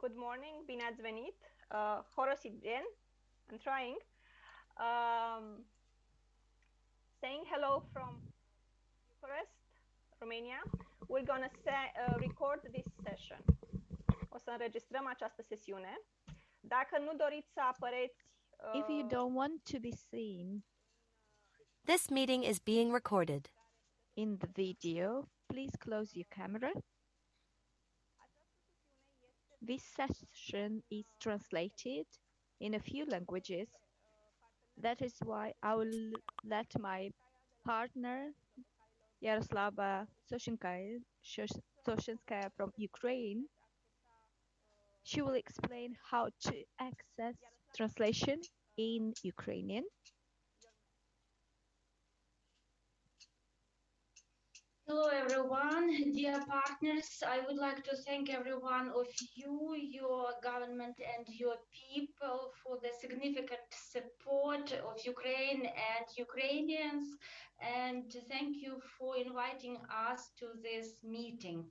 good morning, bine ați venit. Horosit bien, I'm trying. Saying hello from Bucharest, Romania. We're gonna record this session. O să înregistrăm această sesiune. Dacă nu doriți să apăreți... If you don't want to be seen This meeting is being recorded. in the video, please close your camera. This session is translated in a few languages. That is why I will let my partner, Yaroslava Soshenskaya from Ukraine, she will explain how to access translation in Ukrainian. Hello everyone, dear partners. I would like to thank every one of you, your government and your people for the significant support of Ukraine and Ukrainians, and thank you for inviting us to this meeting.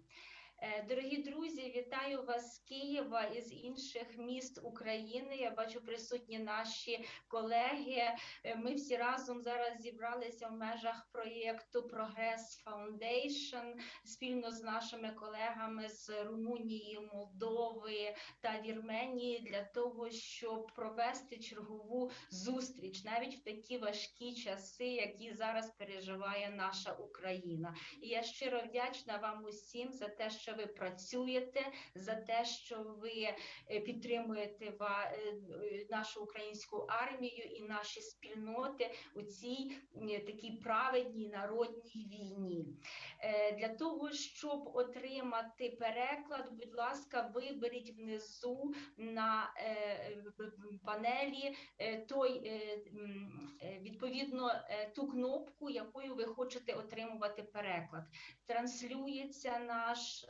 Дорогі друзі, вітаю вас з Києва і з інших міст України. Я бачу присутні наші колеги. Ми всі разом зараз зібралися в межах проєкту Progress Foundation спільно з нашими колегами з Румунії, Молдови та Вірменії для того, щоб провести чергову зустріч, навіть в такі важкі часи, які зараз переживає наша Україна. І я щиро вдячна вам усім за те, що ви працюєте, за те, що ви підтримуєте нашу українську армію і наші спільноти у цій такій праведній народній війні. Для того, щоб отримати переклад, будь ласка, виберіть внизу на панелі відповідно ту кнопку, якою ви хочете отримувати переклад. Транслюється наш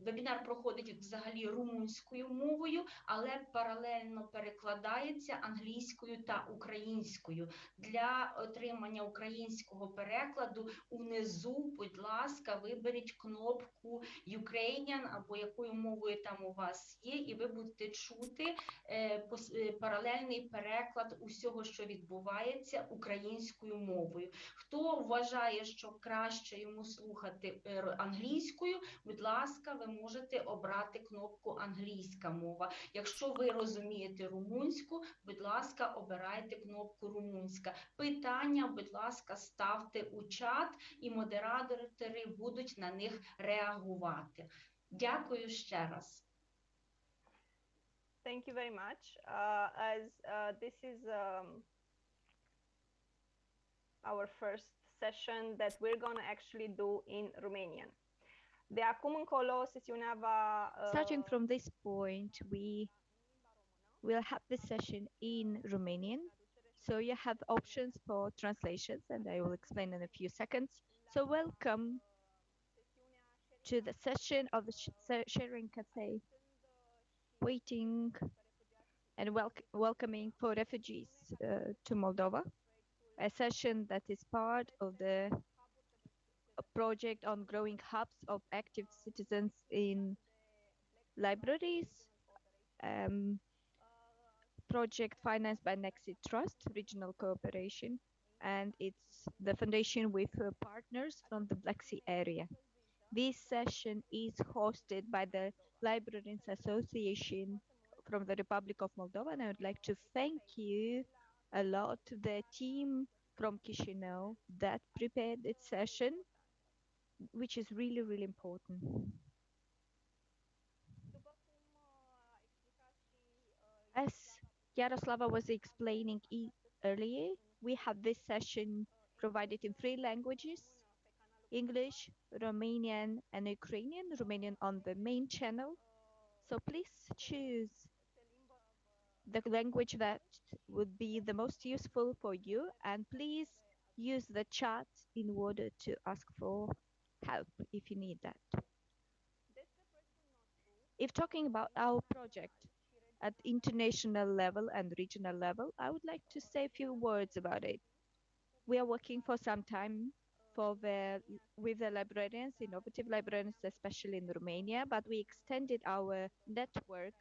вебінар, проходить взагалі румунською мовою, але паралельно перекладається англійською та українською. Для отримання українського перекладу унизу, будь ласка, виберіть кнопку Ukrainian або якою мовою там у вас є, і ви будете чути паралельний переклад усього, що відбувається українською мовою. Хто вважає, що краще йому слухати англійською, будь ласка, ви можете обрати кнопку англійська мова. Якщо ви розумієте румунську, будь ласка, обирайте кнопку румунська. Питання, будь ласка, ставте у чат, і модератори будуть на них реагувати. Дякую ще раз. Thank you very much. This is our first session that we're going to actually do in Romanian. De acum încolo, sesiunea va... Starting from this point, we will have this session in Romanian. So you have options for translations, and I will explain in a few seconds. So welcome to the session of the Sharing Cafe, waiting and welcoming for refugees to Moldova, a session that is part of the project on growing hubs of active citizens in libraries, project financed by Nexi Trust, regional cooperation, and it's the foundation with partners from the Black Sea area. This session is hosted by the Librarians Association from the Republic of Moldova, and I would like to thank you a lot to the team from Chișinău that prepared this session, which is really, really important. As Yaroslava was explaining earlier, we have this session provided in 3 languages: English, Romanian, and Ukrainian. Romanian on the main channel. So please choose the language that would be the most useful for you, and please use the chat in order to ask for help if you need that. If talking about our project at international level and regional level, I would like to say a few words about it. We are working for some time with the librarians, innovative librarians, especially in Romania, but we extended our network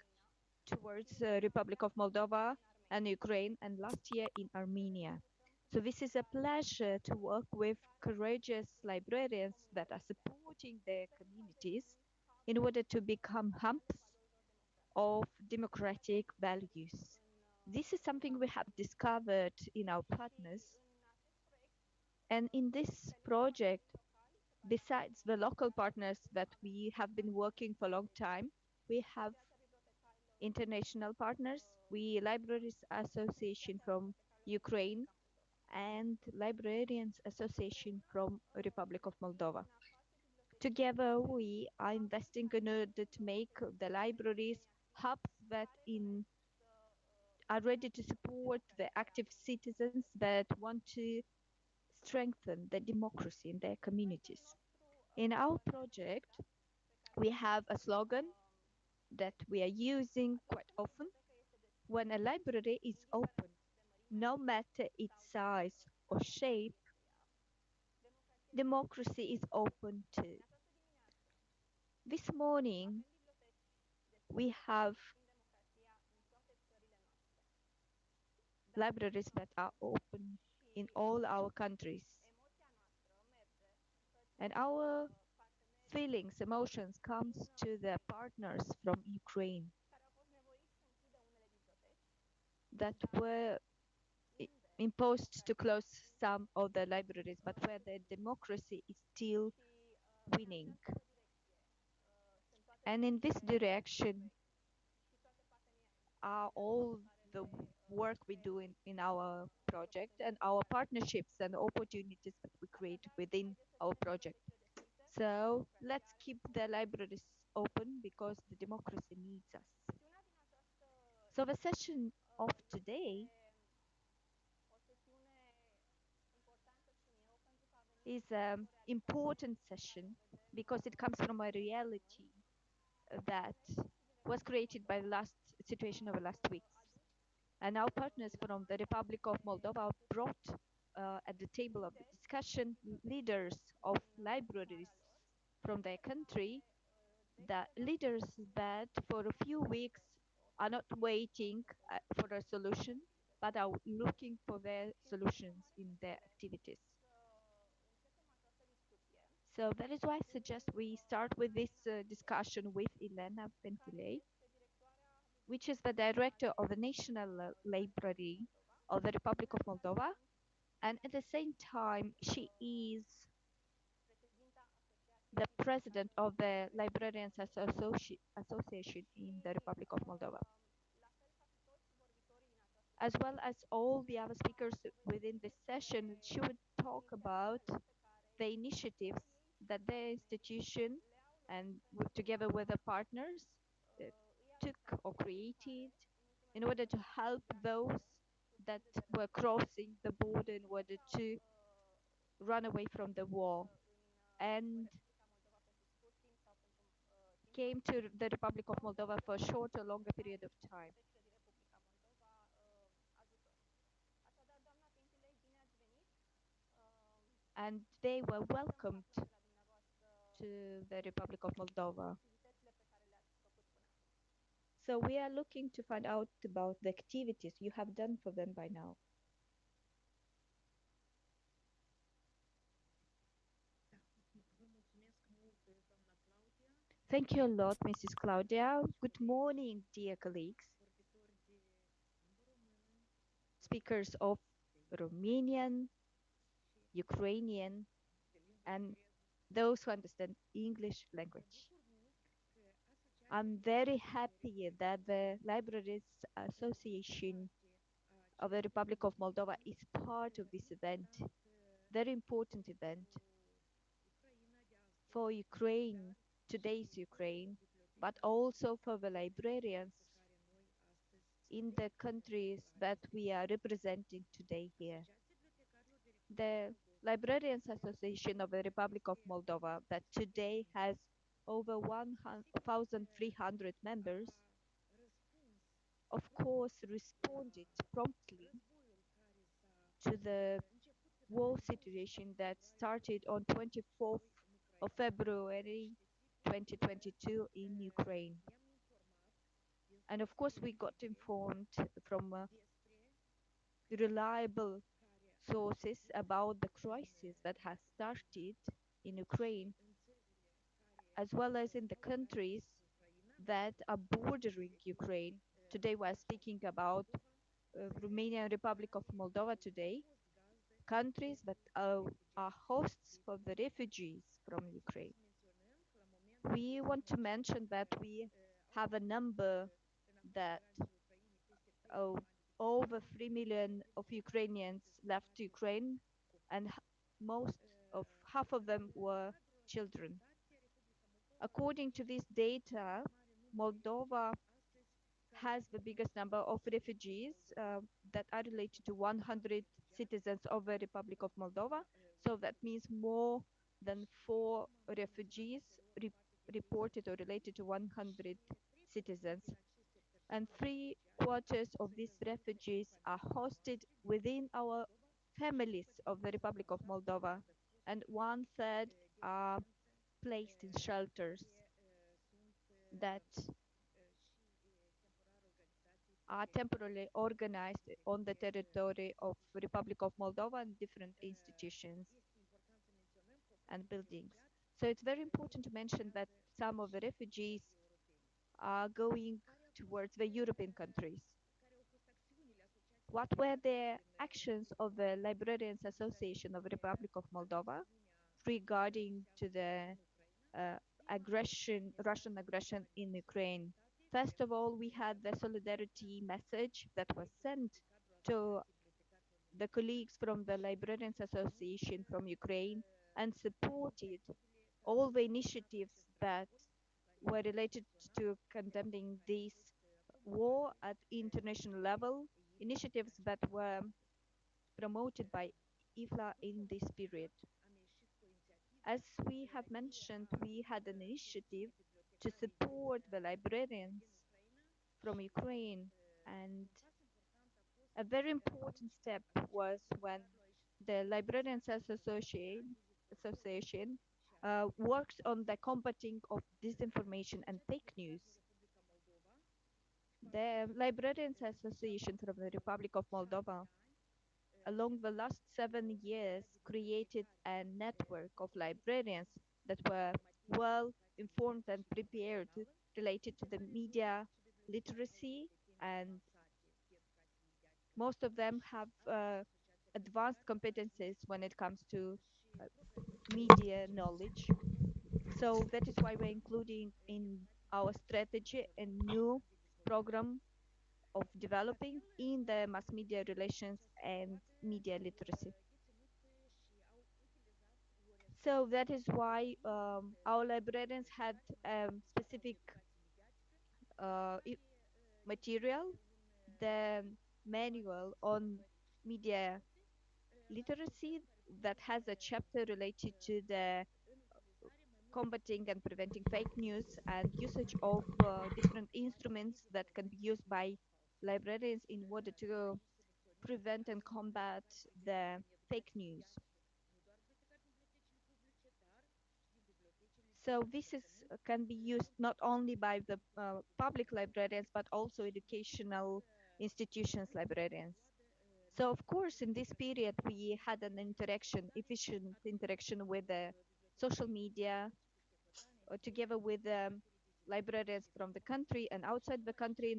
towards the Republic of Moldova and Ukraine, and last year in Armenia. So this is a pleasure to work with courageous librarians that are supporting their communities in order to become hubs of democratic values. This is something we have discovered in our partners. And in this project, besides the local partners that we have been working for a long time, we have international partners. We Libraries Association from Ukraine and Librarians Association from Republic of Moldova. Together, we are investing in order to make the libraries hubs that are ready to support the active citizens that want to strengthen the democracy in their communities. In our project, we have a slogan that we are using quite often. When a library is open, no matter its size or shape, democracy is open too. This morning, we have libraries that are open in all our countries. And our feelings, emotions comes to the partners from Ukraine that were imposed to close some of the libraries, but where the democracy is still winning. And in this direction are all the work we do in our project and our partnerships and opportunities that we create within our project. So let's keep the libraries open because the democracy needs us. So the session of today is an important session because it comes from a reality that was created by the last situation of the last weeks. And our partners from the Republic of Moldova brought at the table of the discussion leaders of libraries from their country, the leaders that for a few weeks are not waiting for a solution, but are looking for their solutions in their activities. So that is why I suggest we start with this discussion with Elena Pentilei, which is the director of the National Library of the Republic of Moldova. And at the same time, she is the president of the Librarians Association in the Republic of Moldova. As well as all the other speakers within this session, she would talk about the initiatives that their institution and together with the partners took or created in order to help those that were crossing the border in order to run away from the war and came to the Republic of Moldova for a short or longer period of time. And they were welcomed to the Republic of Moldova. So we are looking to find out about the activities you have done for them by now. Thank you a lot, Mrs. Claudia. Good morning, dear colleagues, speakers of Romanian, Ukrainian, and those who understand English language. I'm very happy that the Libraries Association of the Republic of Moldova is part of this event, very important event for Ukraine, today's Ukraine, but also for the librarians in the countries that we are representing today here. The Librarians Association of the Republic of Moldova that today has over 1,300 members, of course, responded promptly to the war situation that started on 24th of February 2022 in Ukraine. And of course, we got informed from reliable sources about the crisis that has started in Ukraine, as well as in the countries that are bordering Ukraine. Today, we're speaking about Romania and Republic of Moldova today, countries that are hosts for the refugees from Ukraine. We want to mention that we have a number that over 3 million of Ukrainians left Ukraine, and most of half of them were children. According to this data, Moldova has the biggest number of refugees that are related to 100 citizens of the Republic of Moldova. So that means more than 4 refugees reported or related to 100 citizens. And 3/4 of these refugees are hosted within our families of the Republic of Moldova, and 1/3 are placed in shelters that are temporarily organized on the territory of Republic of Moldova and different institutions and buildings. So it's very important to mention that some of the refugees are going towards the European countries. What were the actions of the Librarians Association of the Republic of Moldova regarding to the Russian aggression in Ukraine? First of all, we had the solidarity message that was sent to the colleagues from the Librarians Association from Ukraine and supported all the initiatives that were related to condemning this war at international level, initiatives that were promoted by IFLA in this period. As we have mentioned, we had an initiative to support the librarians from Ukraine, and a very important step was when the Librarians Association works on the combating of disinformation and fake news. The Librarians Association from the Republic of Moldova, along the last 7 years, created a network of librarians that were well informed and prepared related to the media literacy, and most of them have advanced competencies when it comes to media knowledge. So that is why we're including in our strategy a new program of developing in the mass media relations and media literacy. So that is why our librarians had specific material, the manual on media literacy that has a chapter related to the combating and preventing fake news and usage of different instruments that can be used by librarians in order to prevent and combat the fake news. So this can be used not only by the public librarians, but also educational institutions librarians. So of course, in this period, we had an efficient interaction with the social media, together with librarians from the country and outside the country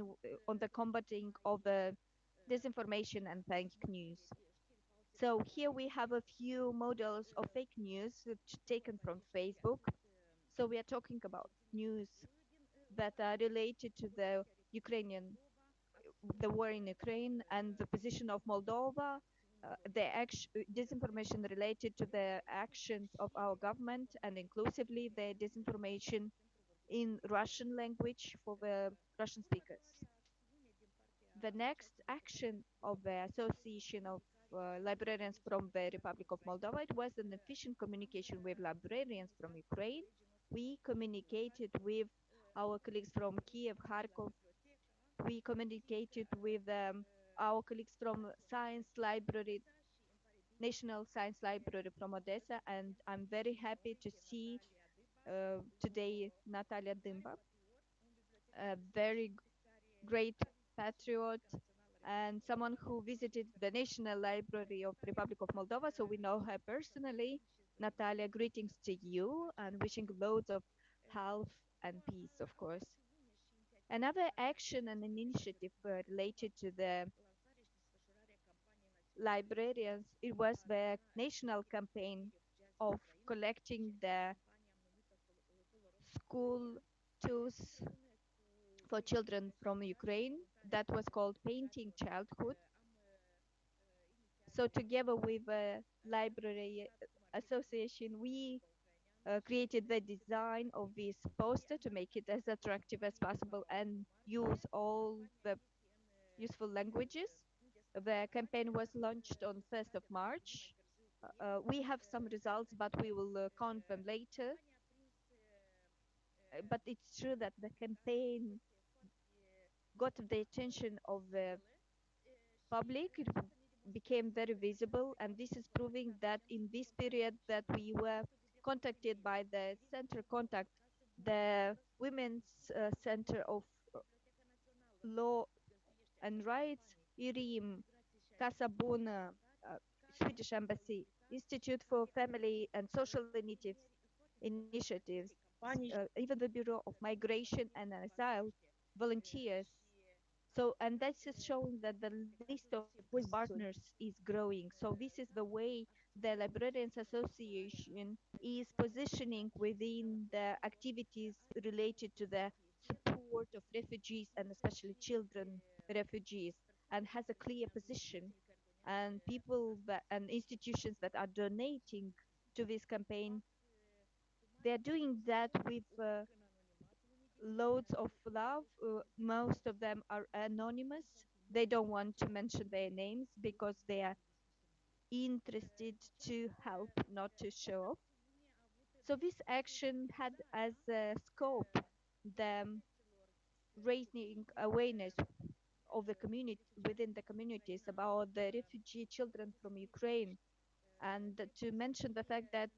on the combating of the disinformation and fake news. So here we have a few models of fake news taken from Facebook. So we are talking about news that are related to the war in Ukraine and the position of Moldova, disinformation related to the actions of our government, and inclusively the disinformation in Russian language for the Russian speakers. The next action of the Association of Librarians from the Republic of Moldova, it was an efficient communication with librarians from Ukraine. We communicated with our colleagues from Kiev, Kharkov. We communicated with our colleagues from National Science Library from Odessa, and I'm very happy to see today Natalia Dymba, a very great patriot and someone who visited the National Library of Republic of Moldova, so we know her personally. Natalia, greetings to you and wishing loads of health and peace, of course. Another action and an initiative related to the librarians, it was the national campaign of collecting the school tools for children from Ukraine that was called Painting Childhood. So together with the Library Association, we created the design of this poster to make it as attractive as possible and use all the useful languages. The campaign was launched on 1st of March. We have some results, but we will count them later. But it's true that the campaign got the attention of the public. It became very visible, and this is proving that in this period that we were contacted by the center contact, the Women's Center of Law and Rights, IRIM, Casa Bona, Swedish Embassy, Institute for Family and Social Initiatives, even the Bureau of Migration and Asylum, volunteers. So, and this is showing that the list of partners is growing. So this is the way the Librarians Association is positioning within the activities related to the support of refugees and especially children refugees, and has a clear position. And people that, and institutions that are donating to this campaign, they're doing that with loads of love. Most of them are anonymous. They don't want to mention their names because they are interested to help, not to show off. So this action had as a scope the raising awareness of the community within the communities about the refugee children from Ukraine, and to mention the fact that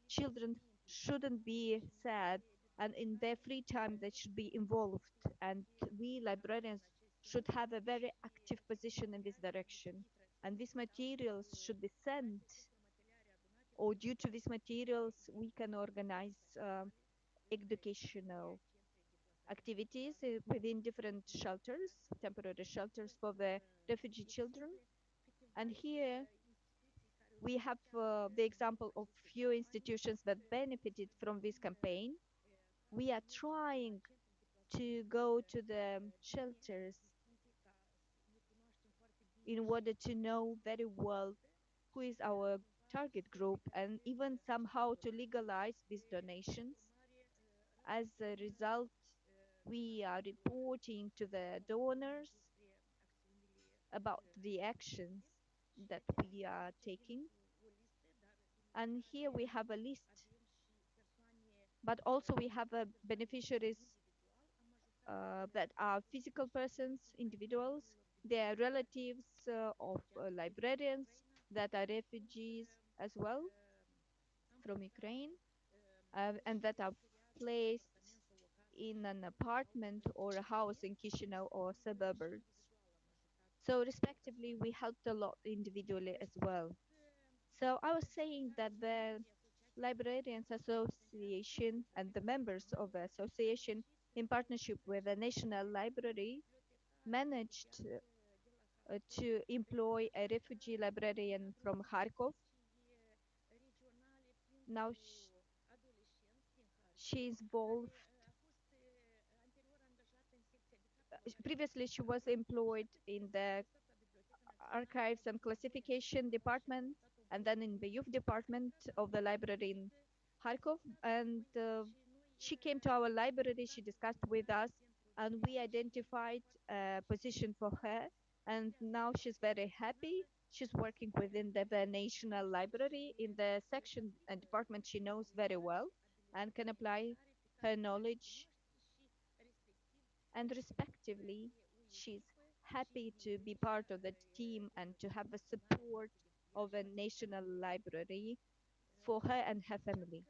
children shouldn't be sad, and in their free time they should be involved, and we librarians should have a very active position in this direction, and these materials should be sent, or due to these materials we can organize educational activities within different shelters, temporary shelters for the refugee children. And here we have the example of few institutions that benefited from this campaign. We are trying to go to the shelters in order to know very well who is our target group, and even somehow to legalize these donations. As a result, we are reporting to the donors about the actions that we are taking. And here we have a list, but also we have beneficiaries that are physical persons, individuals. They are relatives of librarians that are refugees as well from Ukraine, and that are placed in an apartment or a house in Chisinau or suburbs. So respectively, we helped a lot individually as well. So I was saying that the Librarians Association and the members of the association, in partnership with the National Library, managed to employ a refugee librarian from Kharkov. Now she's involved. Previously, she was employed in the archives and classification department, and then in the youth department of the library in Kharkov. And she came to our library, she discussed with us, and we identified a position for her. And now she's very happy. She's working within the National Library in the section and department she knows very well and can apply her knowledge. And respectively, she's happy to be part of the team and to have the support of a national library for her and her family.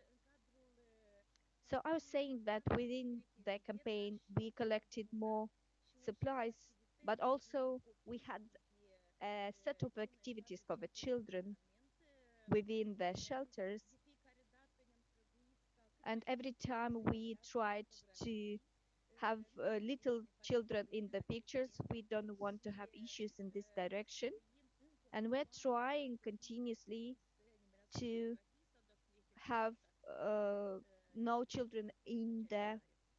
So I was saying that within the campaign, we collected more supplies, but also we had a set of activities for the children within the shelters. And every time we tried to have little children in the pictures, we don't want to have issues in this direction. And we're trying continuously to have no children in the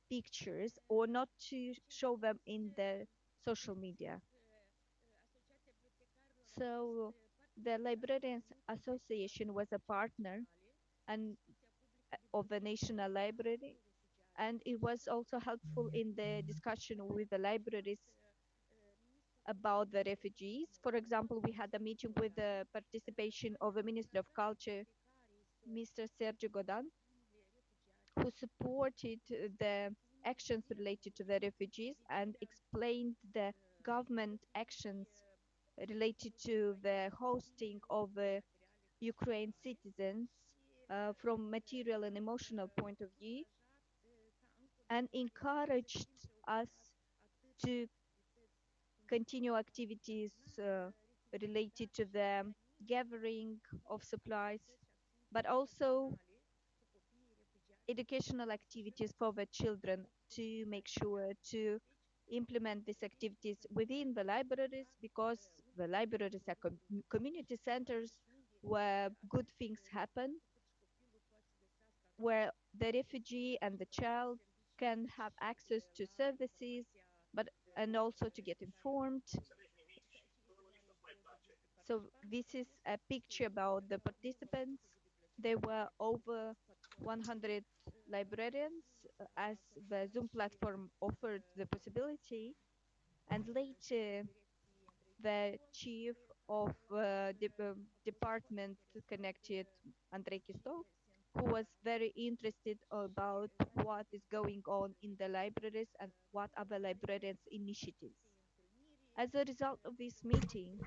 pictures or not to show them in the social media. So the Librarians Association was a partner and of the National Library, and it was also helpful in the discussion with the libraries about the refugees. For example, we had a meeting with the participation of the Minister of Culture, Mr. Sergio Godan, who supported the actions related to the refugees and explained the government actions related to the hosting of Ukraine citizens from material and emotional point of view, and encouraged us to continue activities related to the gathering of supplies, but also educational activities for the children to make sure to implement these activities within the libraries, because the libraries are community centers where good things happen, where the refugee and the child can have access to services, but and also to get informed. So this is a picture about the participants. There were over 100 librarians as the Zoom platform offered the possibility. And later, the chief of the department connected, Andrei Kistov, who was very interested about what is going on in the libraries and what are the librarians' initiatives. As a result of this meeting,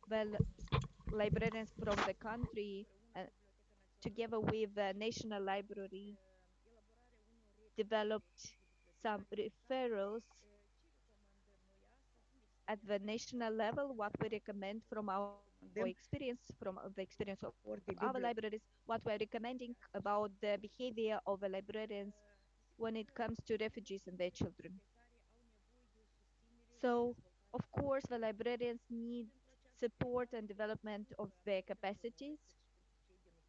the librarians from the country, together with the National Library, developed some referrals at the national level, what we recommend from our experience, from the experience of our libraries, what we're recommending about the behavior of the librarians when it comes to refugees and their children. So, of course, the librarians need support and development of their capacities.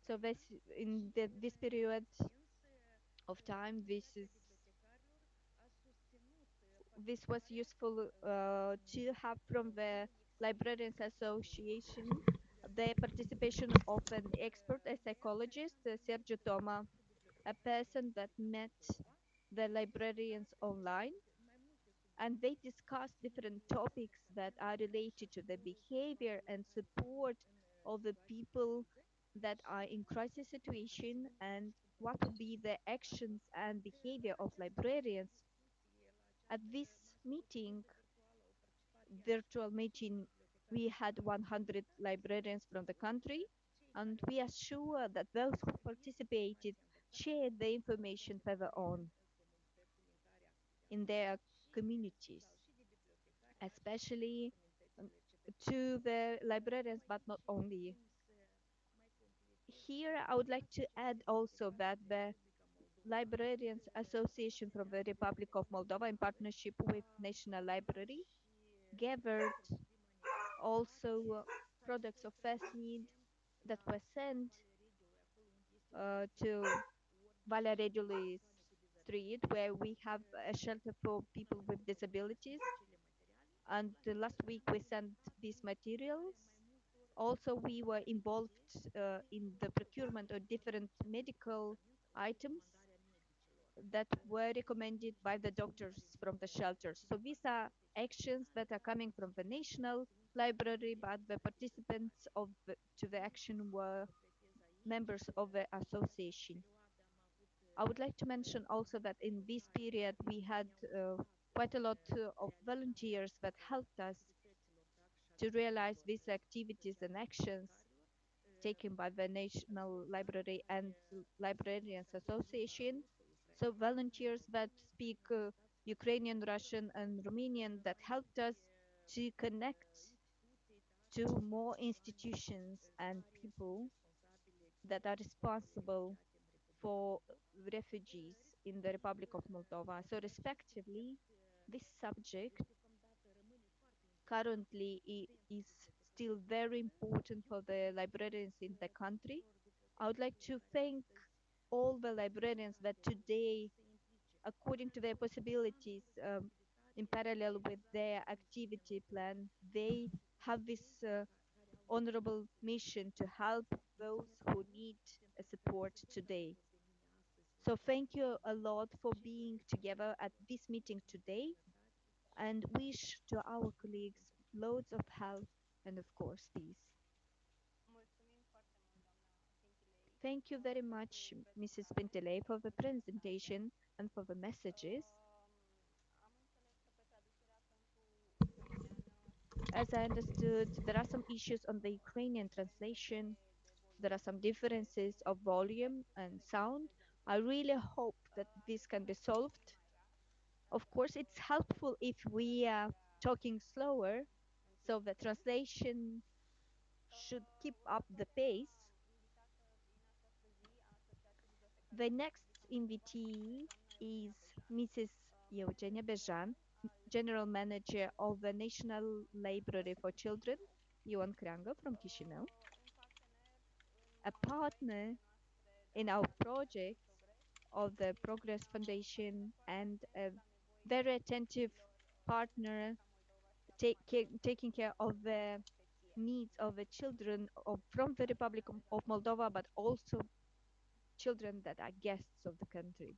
So this period of time, this was useful to have from the Librarians Association the participation of an expert, a psychologist, Sergio Toma, a person that met the librarians online, and they discussed different topics that are related to the behavior and support of the people that are in crisis situation, and what would be the actions and behavior of librarians. At this meeting, virtual meeting, we had 100 librarians from the country, and we are sure that those who participated shared the information further on in their communities, especially to the librarians, but not only. Here, I would like to add also that the Librarians Association from the Republic of Moldova, in partnership with National Library, gathered also products of first need that were sent to Valea Regiului Street, where we have a shelter for people with disabilities. And last week we sent these materials. Also, we were involved in the procurement of different medical items that were recommended by the doctors from the shelters. So these are actions that are coming from the National Library, but the participants to the action were members of the association. I would like to mention also that in this period we had quite a lot of volunteers that helped us to realize these activities and actions taken by the National Library and Librarians Association. So volunteers that speak Ukrainian, Russian, and Romanian that helped us to connect to more institutions and people that are responsible for refugees in the Republic of Moldova. So respectively, this subject currently is still very important for the librarians in the country. I would like to thank all the librarians that today, according to their possibilities, in parallel with their activity plan, they have this honorable mission to help those who need support today. So thank you a lot for being together at this meeting today, and wish to our colleagues loads of health and of course peace. Thank you very much, Mrs. Pintelei, for the presentation and for the messages. As I understood, there are some issues on the Ukrainian translation. There are some differences of volume and sound. I really hope that this can be solved. Of course, it's helpful if we are talking slower, so the translation should keep up the pace. The next invitee is Mrs. Eugenia Bejan, General Manager of the National Library for Children, Ioan Creangă from Chișinău, a partner in our projects of the Progress Foundation and a very attentive partner taking care of the needs of the children from the Republic of Moldova, but also children that are guests of the country.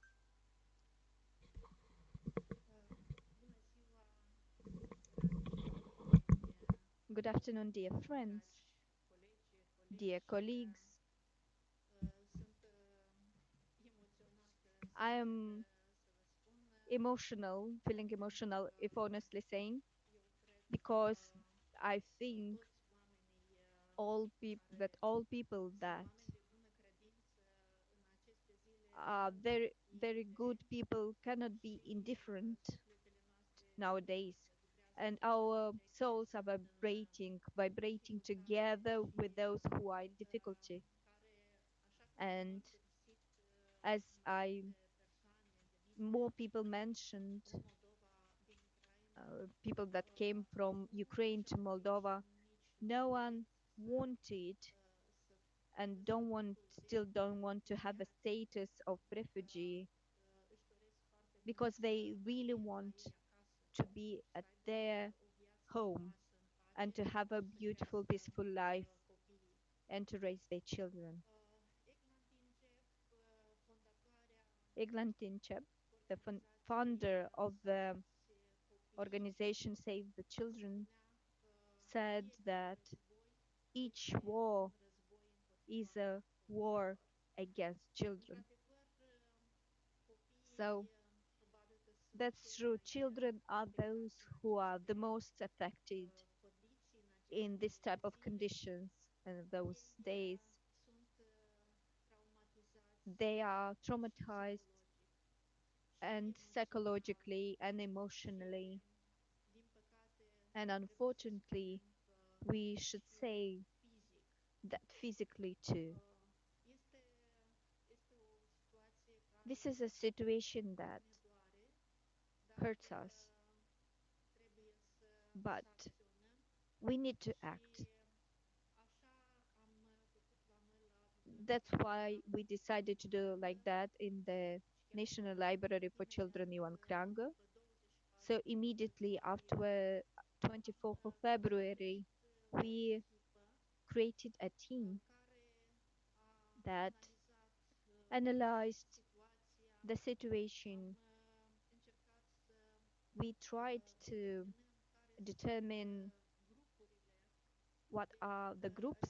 Good afternoon, dear friends, dear colleagues. I am emotional, feeling emotional, if honestly saying, because I think all people that are very, very good people cannot be indifferent nowadays. And our souls are vibrating together with those who are in difficulty. And as more people mentioned, people that came from Ukraine to Moldova, no one wanted and still don't want to have a status of refugee, because they really want to be at their home and to have a beautiful, peaceful life and to raise their children. Eglan Tincep, the founder of the organization Save the Children, said that each war is a war against children. So that's true. Children are those who are the most affected in this type of conditions and those days. They are traumatized and psychologically and emotionally. And unfortunately, we should say that physically too. This is a situation that hurts us, but we need to act. That's why we decided to do like that in the National Library for Children Ioan Creangă. So immediately after 24th of February, we created a team that analyzed the situation. We tried to determine what are the groups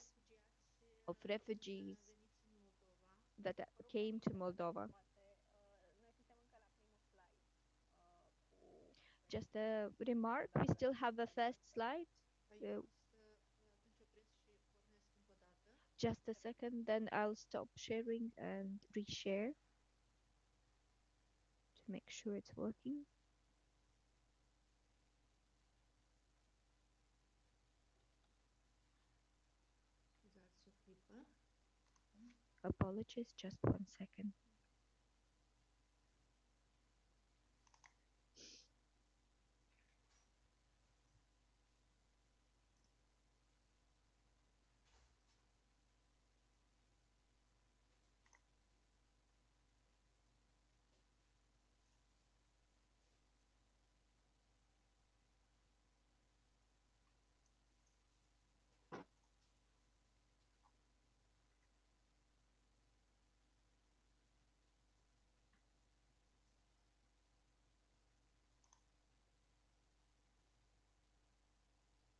of refugees that came to Moldova. Just a remark, we still have the first slide. Just a second, then I'll stop sharing and reshare to make sure it's working. Apologies, just 1 second.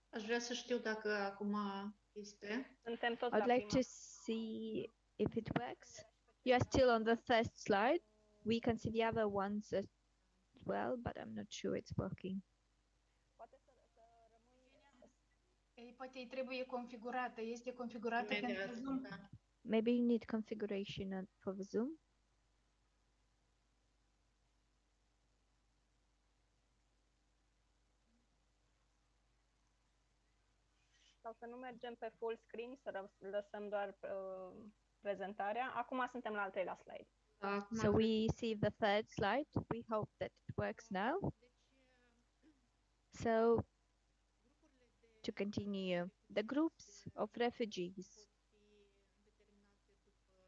Aș vrea să știu dacă acum este. Suntem toți I'd la like prima. to see if it works. You are still on the first slide. We can see the other ones as well, but I'm not sure it's working. Poate să rămâi... Ei, poate îi trebuie configurată. Este configurată pentru Zoom. Da. Maybe you need configuration for the Zoom. Sau să nu mergem pe full screen, să lăsăm doar prezentarea. Acum suntem la al treilea slide. So we see the third slide. We hope that it works now. So to continue, the groups of refugees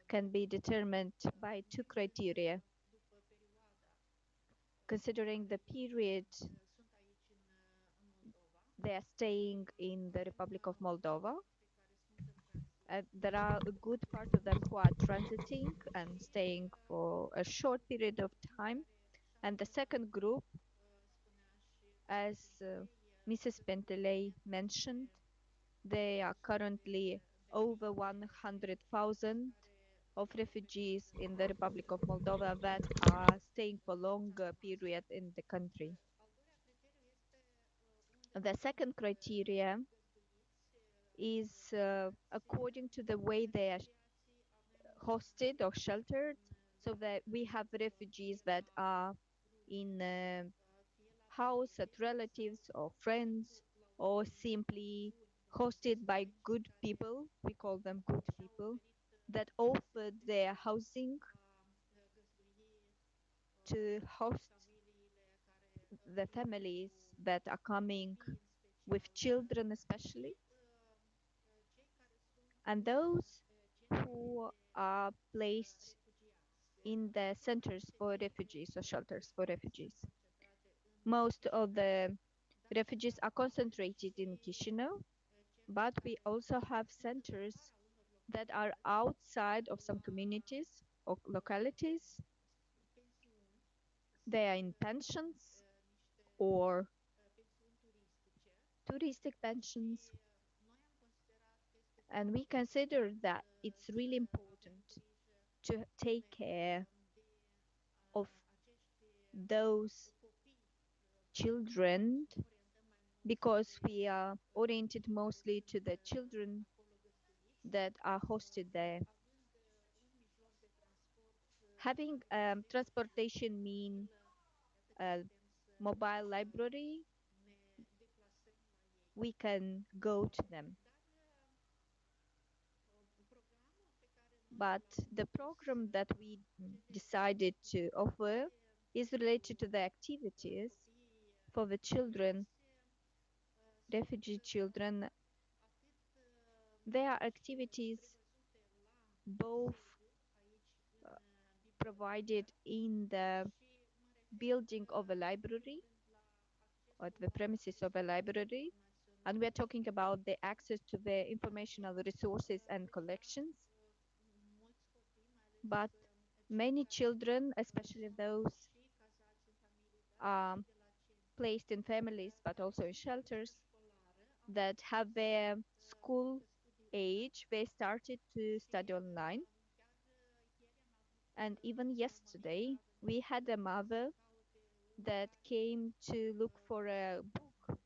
can be determined by two criteria. Considering the period they are staying in the Republic of Moldova, there are a good part of them who are transiting and staying for a short period of time. And the second group, as Mrs. Pentelei mentioned, they are currently over 100,000 of refugees in the Republic of Moldova that are staying for longer period in the country. The second criteria is according to the way they are hosted or sheltered, so that we have refugees that are in a house at relatives or friends, or simply hosted by good people, we call them good people, that offered their housing to host the families that are coming with children especially, and those who are placed in the centers for refugees or shelters for refugees. Most of the refugees are concentrated in Chisinau, but we also have centers that are outside of some communities or localities. They are in pensions or touristic pensions. And we consider that it's really important to take care of those children, because we are oriented mostly to the children that are hosted there. Having transportation mean a mobile library, we can go to them. But the program that we decided to offer is related to the activities for the children, refugee children. There are activities both provided in the building of a library or the premises of a library, and we are talking about the access to the informational resources and collections. But many children, especially those placed in families but also in shelters that have their school age, they started to study online. And even yesterday, we had a mother that came to look for a book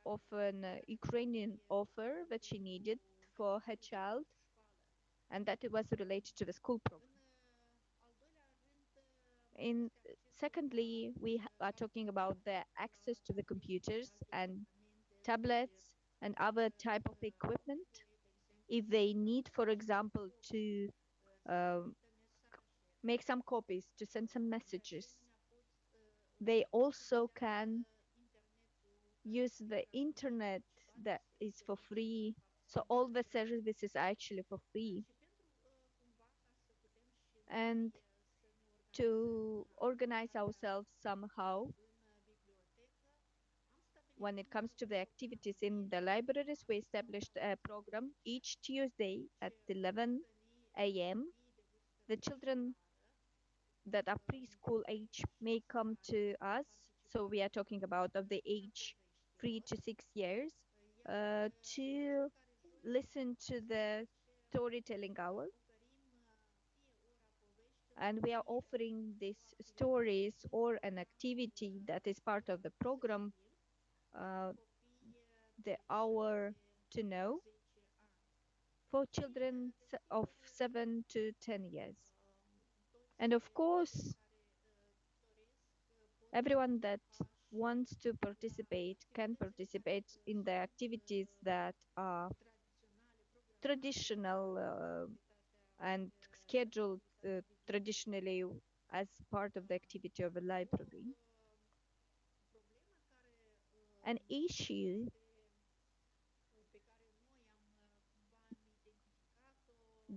of an Ukrainian author that she needed for her child, and that it was related to the school program. Secondly, we are talking about the access to the computers and tablets and other type of equipment if they need, for example, to make some copies, to send some messages, they also can use the internet that is for free. So all the services are actually for free. And to organize ourselves somehow, when it comes to the activities in the libraries, we established a program each Tuesday at 11 a.m. The children that are preschool age may come to us. So we are talking about of the age 3 to 6 years to listen to the storytelling hour. And we are offering these stories or an activity that is part of the program, the hour to know, for children of 7 to 10 years. And of course, everyone that wants to participate can participate in the activities that are traditional and scheduled traditionally as part of the activity of a library. An issue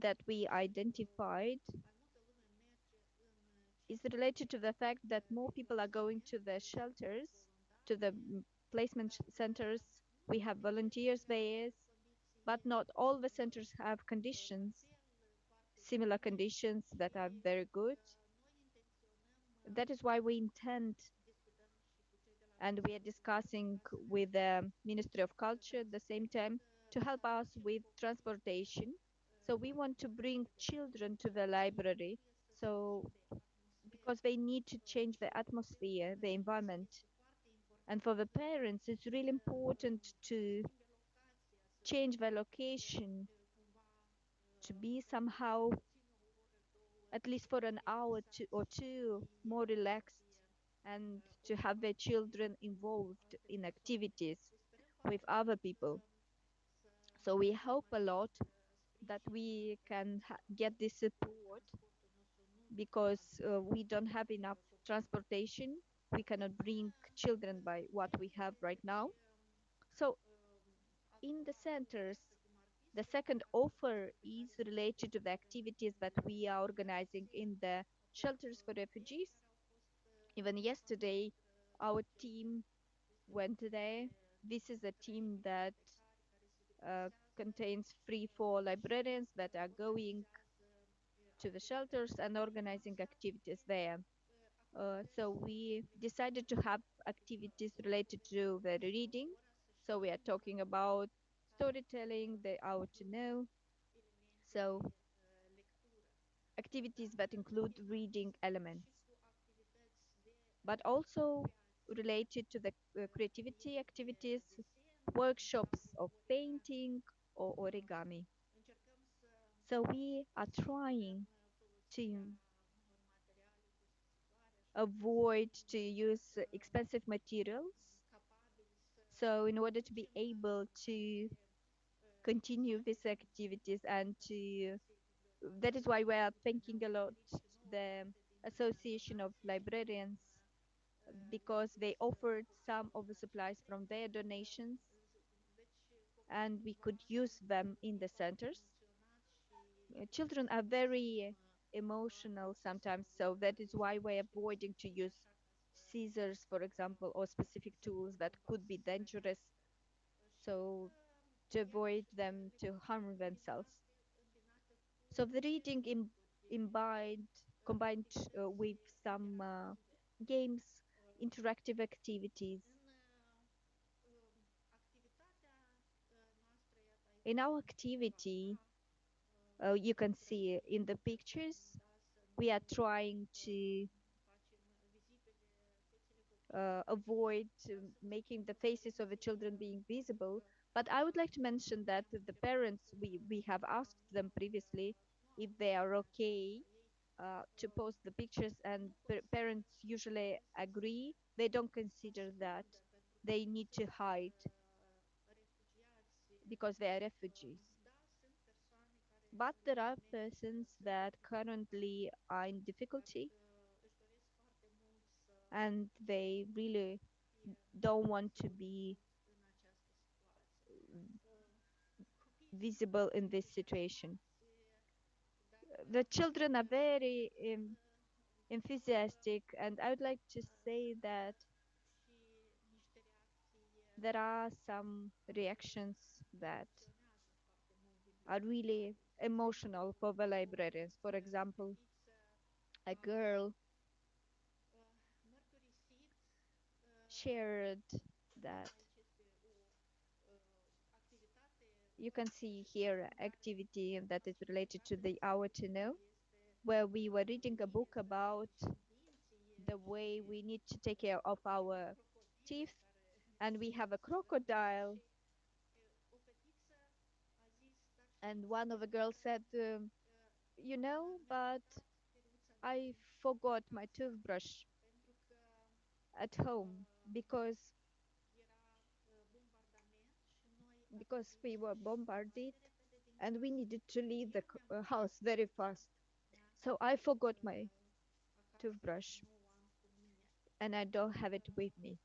that we identified is related to the fact that more people are going to the shelters, to the placement centers. We have volunteers there, but not all the centers have conditions, similar conditions that are very good. That is why we intend, and we are discussing with the Ministry of Culture at the same time, to help us with transportation. So we want to bring children to the library, so because they need to change the atmosphere, the environment. And for the parents, it's really important to change the location, to be somehow, at least for an hour or two, more relaxed, and to have their children involved in activities with other people. So we hope a lot that we can get this support, because we don't have enough transportation. We cannot bring children by what we have right now. So in the centers, the second offer is related to the activities that we are organizing in the shelters for refugees. Even yesterday, our team went there. This is a team that contains 3-4 librarians that are going to the shelters and organizing activities there. So we decided to have activities related to the reading. So we are talking about storytelling, the hour to know. So activities that include reading elements, but also related to the creativity activities, workshops of painting or origami. So we are trying to avoid to use expensive materials. So in order to be able to continue these activities and to, that is why we are thanking a lot the Association of Librarians, because they offered some of the supplies from their donations and we could use them in the centers. Children are very emotional sometimes, so that is why we're avoiding to use scissors, for example, or specific tools that could be dangerous, so to avoid them to harm themselves. So the reading combined with some games, interactive activities. In our activity, you can see in the pictures, we are trying to avoid making the faces of the children being visible. But I would like to mention that the parents, we have asked them previously if they are okay to post the pictures, and parents usually agree. They don't consider that they need to hide because they are refugees. But there are persons that currently are in difficulty and they really don't want to be visible in this situation. The children are very enthusiastic, and I would like to say that there are some reactions that are really emotional for the librarians. For example, a girl shared that you can see here activity that is related to the hour to know, where we were reading a book about the way we need to take care of our teeth, and we have a crocodile, and one of the girls said, but I forgot my toothbrush at home because we were bombarded and we needed to leave the house very fast. So I forgot my toothbrush and I don't have it with me.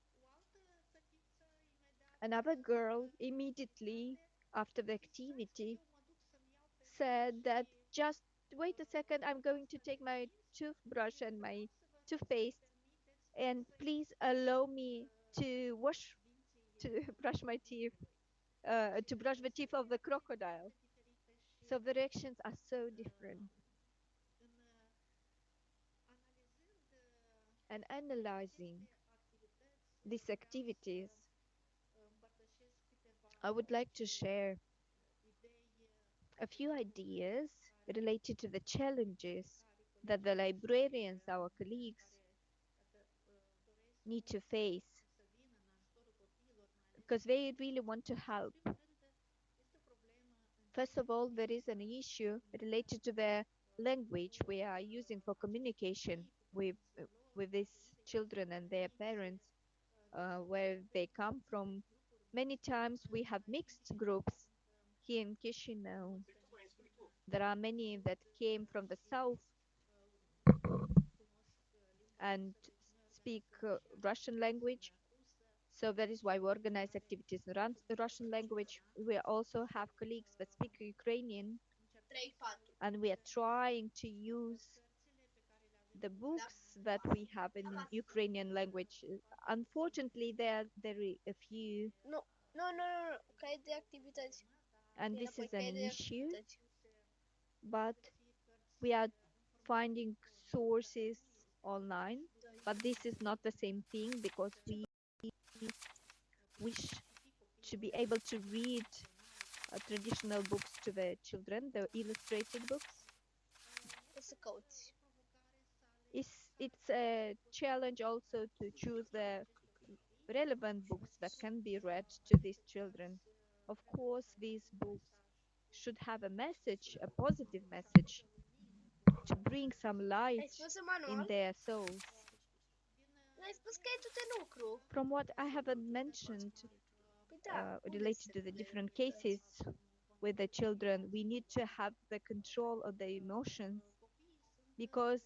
Another girl immediately after the activity said that just wait a second, I'm going to take my toothbrush and my toothpaste and please allow me to brush my teeth, to brush the teeth of the crocodile. So the reactions are so different. And analyzing these activities, I would like to share a few ideas related to the challenges that the librarians, our colleagues, need to face because they really want to help. First of all, there is an issue related to the language we are using for communication with these children and their parents, where they come from. Many times we have mixed groups here in Chisinau. There are many that came from the south and speak Russian language. So that is why we organize activities in Russian language. We also have colleagues that speak Ukrainian, and we are trying to use the books that we have in Ukrainian language. Unfortunately, there are a few. Nu, cred de activități. And E this înapoi is an cred de issue, activități. but we are finding sources online. But this is not the same thing because we wish to be able to read traditional books to the children, the illustrated books. O să cauți. It's a challenge also to choose the relevant books that can be read to these children. Of course, these books should have a message, a positive message, to bring some Ai light spus în in manual? their souls. Nu ai spus că e tot în lucru. From what I haven't mentioned, Păi da, unde related se to the vede different activități? cases with the children, we need to have the control of the emotions because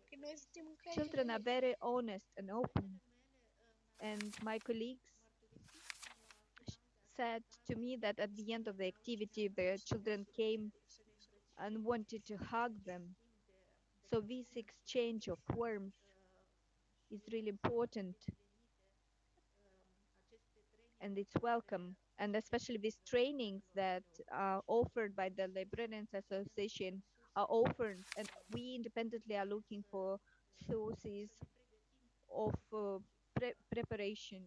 Că noi suntem în children are creativitate. very honest and open. And my colleagues said to me that at the end of the activity, the children came and wanted to hug them. So this exchange of warmth is really important and it's welcome. And especially these trainings that are offered by the Librarians Association are offered, and we independently are looking for sources of preparation,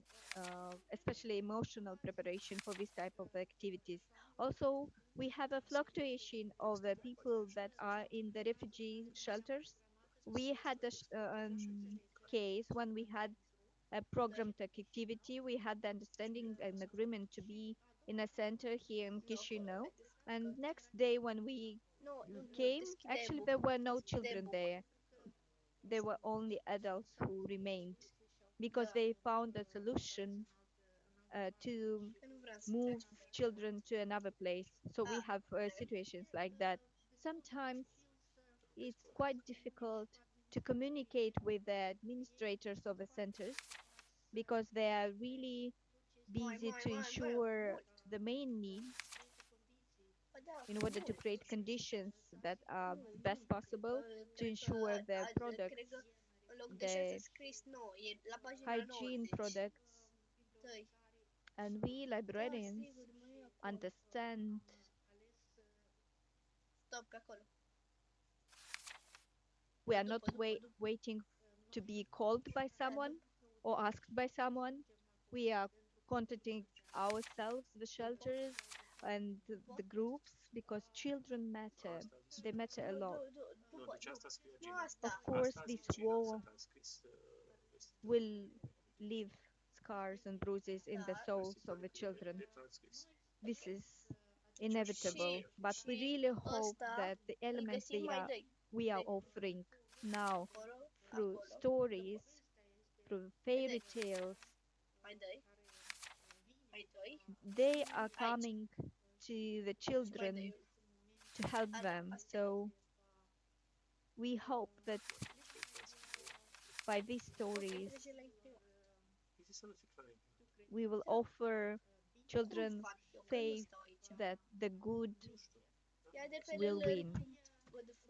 especially emotional preparation for this type of activities. Also, we have a fluctuation of the people that are in the refugee shelters. We had a case when we had a program tech activity. We had the understanding and agreement to be in a center here in Chisinau. And next day when we came, actually there were no children there. There were only adults who remained because they found a solution to Că nu vreau să move trecem pe children to another place. So we Ah, have situations like that. Sometimes it's quite difficult to communicate with the administrators of the centers because they are really busy to ensure the main needs Ba da, in order to mult. create conditions that are Nu, best nu. possible to Cred că, ensure the cred products, că în loc de 6 the scris 9, e la pagina hygiene 90. products, Tăi. and we Da, librarians sigur, mai e acolo. understand Stop pe acolo. we are După, not după, după. waiting to be called by someone or asked by someone. We are contacting ourselves, the shelters and the groups, because children matter. They matter a lot. După, nu Of asta. course, this war will leave scars and bruises in the souls of the children. This is inevitable, but we really hope Ăsta that the îl elements găsim mai dăi. we are offering now Acolo, through acolo. stories, through fairy tales, Mai dăi. Mai dăi. they are Aici. coming to the Și mai children dăi. to help Ana, them. astea. So we hope that by these stories Trece la imprimat. we will offer children Cum fac eu, că nu faith stau aici. that the good Ia de pe will win. LL.bdf.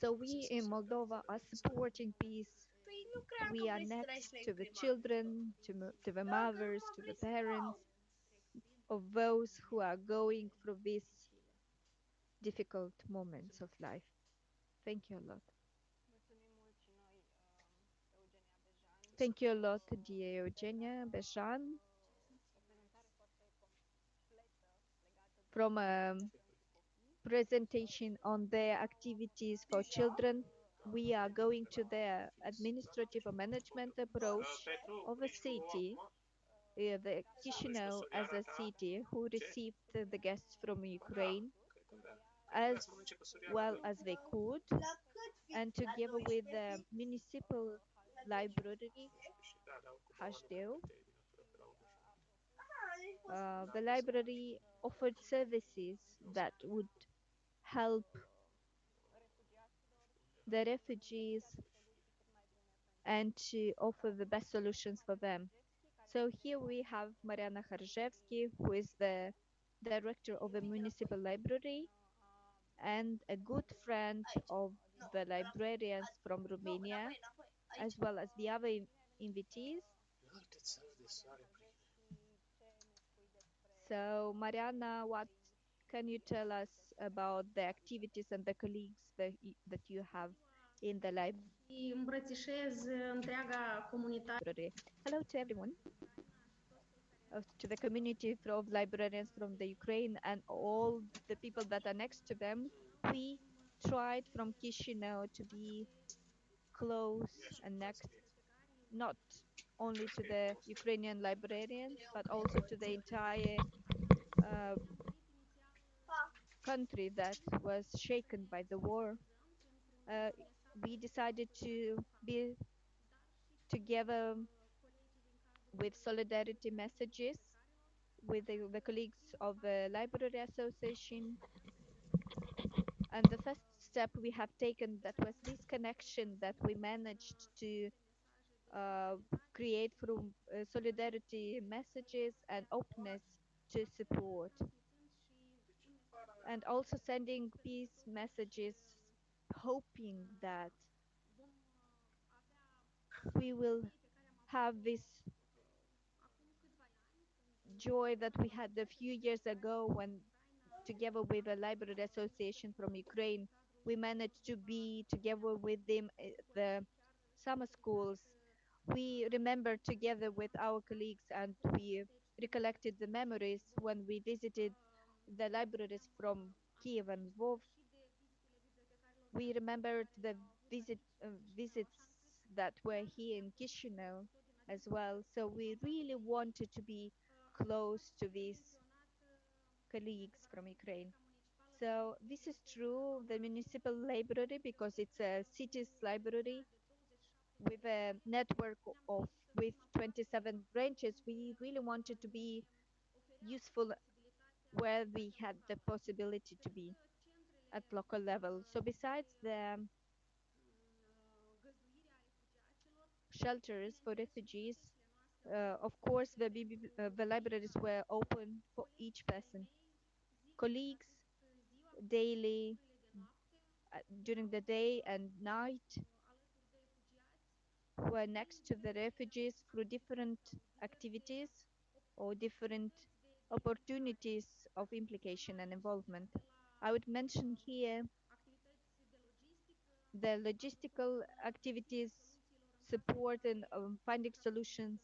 So we in Moldova are supporting peace. Păi nu cream We că are vrei să next treci la to the imprimat. children, to the Dacă mothers, numai to vrei the să parents dau. of those who are going through these difficult moments of life. Thank you a lot. Thank you a lot, dear Eugenia Bejan, from a presentation on their activities for children. We are going to the administrative or management approach of a city, the Chisinau as a city who received the guests from Ukraine as well as they could, and together with the municipal library, HDO, the library offered services that would help the refugees and to offer the best solutions for them. So here we have Mariana Harzhevsky, who is the director of the municipal library and a good friend of the librarians from Romania, as well as the other invitees. So Mariana, what can you tell us about the activities and the colleagues that you have in the library? Hello to everyone, to the community of librarians from the Ukraine and all the people that are next to them. We tried from Chisinau to be close and next, not only to the Ukrainian librarians, but also to the entire uh, country that was shaken by the war. We decided to be together with solidarity messages with the colleagues of the Library Association. And the first step we have taken, that was this connection that we managed to create through solidarity messages and openness to support. And also sending peace messages, hoping that we will have this joy that we had a few years ago when, together with the Library Association from Ukraine, we managed to be together with them at the summer schools. We remember together with our colleagues and we recollected the memories when we visited the libraries from Kiev and Lvov. We remembered the visits that were here in Chisinau as well. So we really wanted to be close to these colleagues from Ukraine. So this is true, the municipal library, because it's a city's library. with a network of with 27 branches, we really wanted to be useful where we had the possibility to be at local level. So besides the shelters for refugees, of course, the libraries were open for each person. Colleagues daily, during the day and night, were next to the refugees through different activities or different opportunities of implication and involvement. I would mention here the logistical activities, support and finding solutions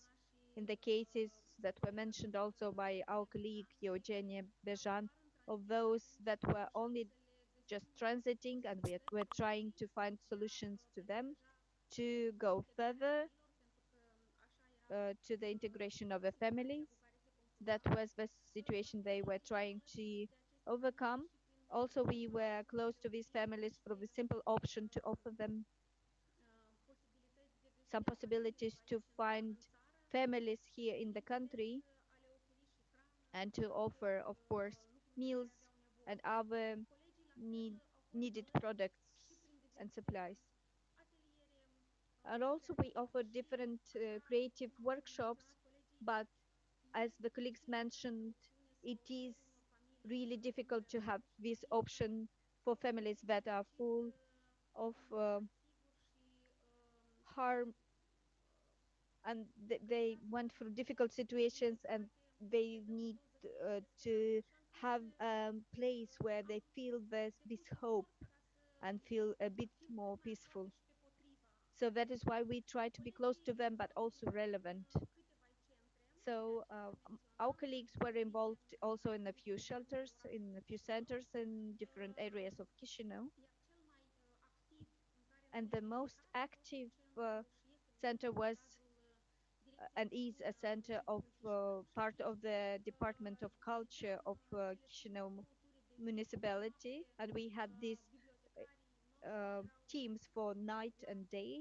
in the cases that were mentioned also by our colleague Eugenia Bejan, of those that were only just transiting, and we're trying to find solutions to them to go further to the integration of the families. That was the situation they were trying to overcome. Also, we were close to these families through the simple option to offer them some possibilities to find families here in the country and to offer, of course, meals and other needed products and supplies. And also we offer different creative workshops, but as the colleagues mentioned, it is really difficult to have this option for families that are full of harm, and they went through difficult situations, and they need to have a place where they feel this hope and feel a bit more peaceful. So that is why we try to be close to them, but also relevant. So our colleagues were involved also in a few shelters, in a few centers in different areas of Chisinau. And the most active center was and is a center of part of the Department of Culture of Chisinau municipality. And we had these teams for night and day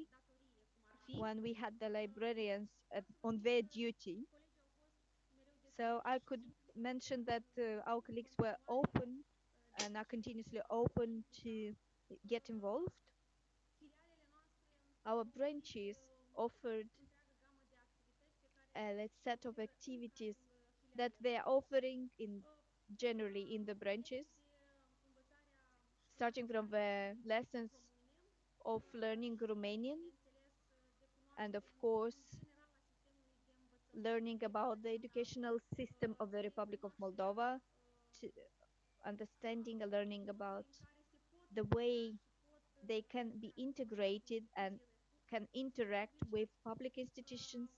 when we had the librarians on their duty. So I could mention that our colleagues were open and are continuously open to get involved. Our branches offered a set of activities that they are offering generally in the branches, starting from the lessons of learning Romanian, and of course learning about the educational system of the Republic of Moldova, to understanding and learning about the way they can be integrated and can interact with public institutions.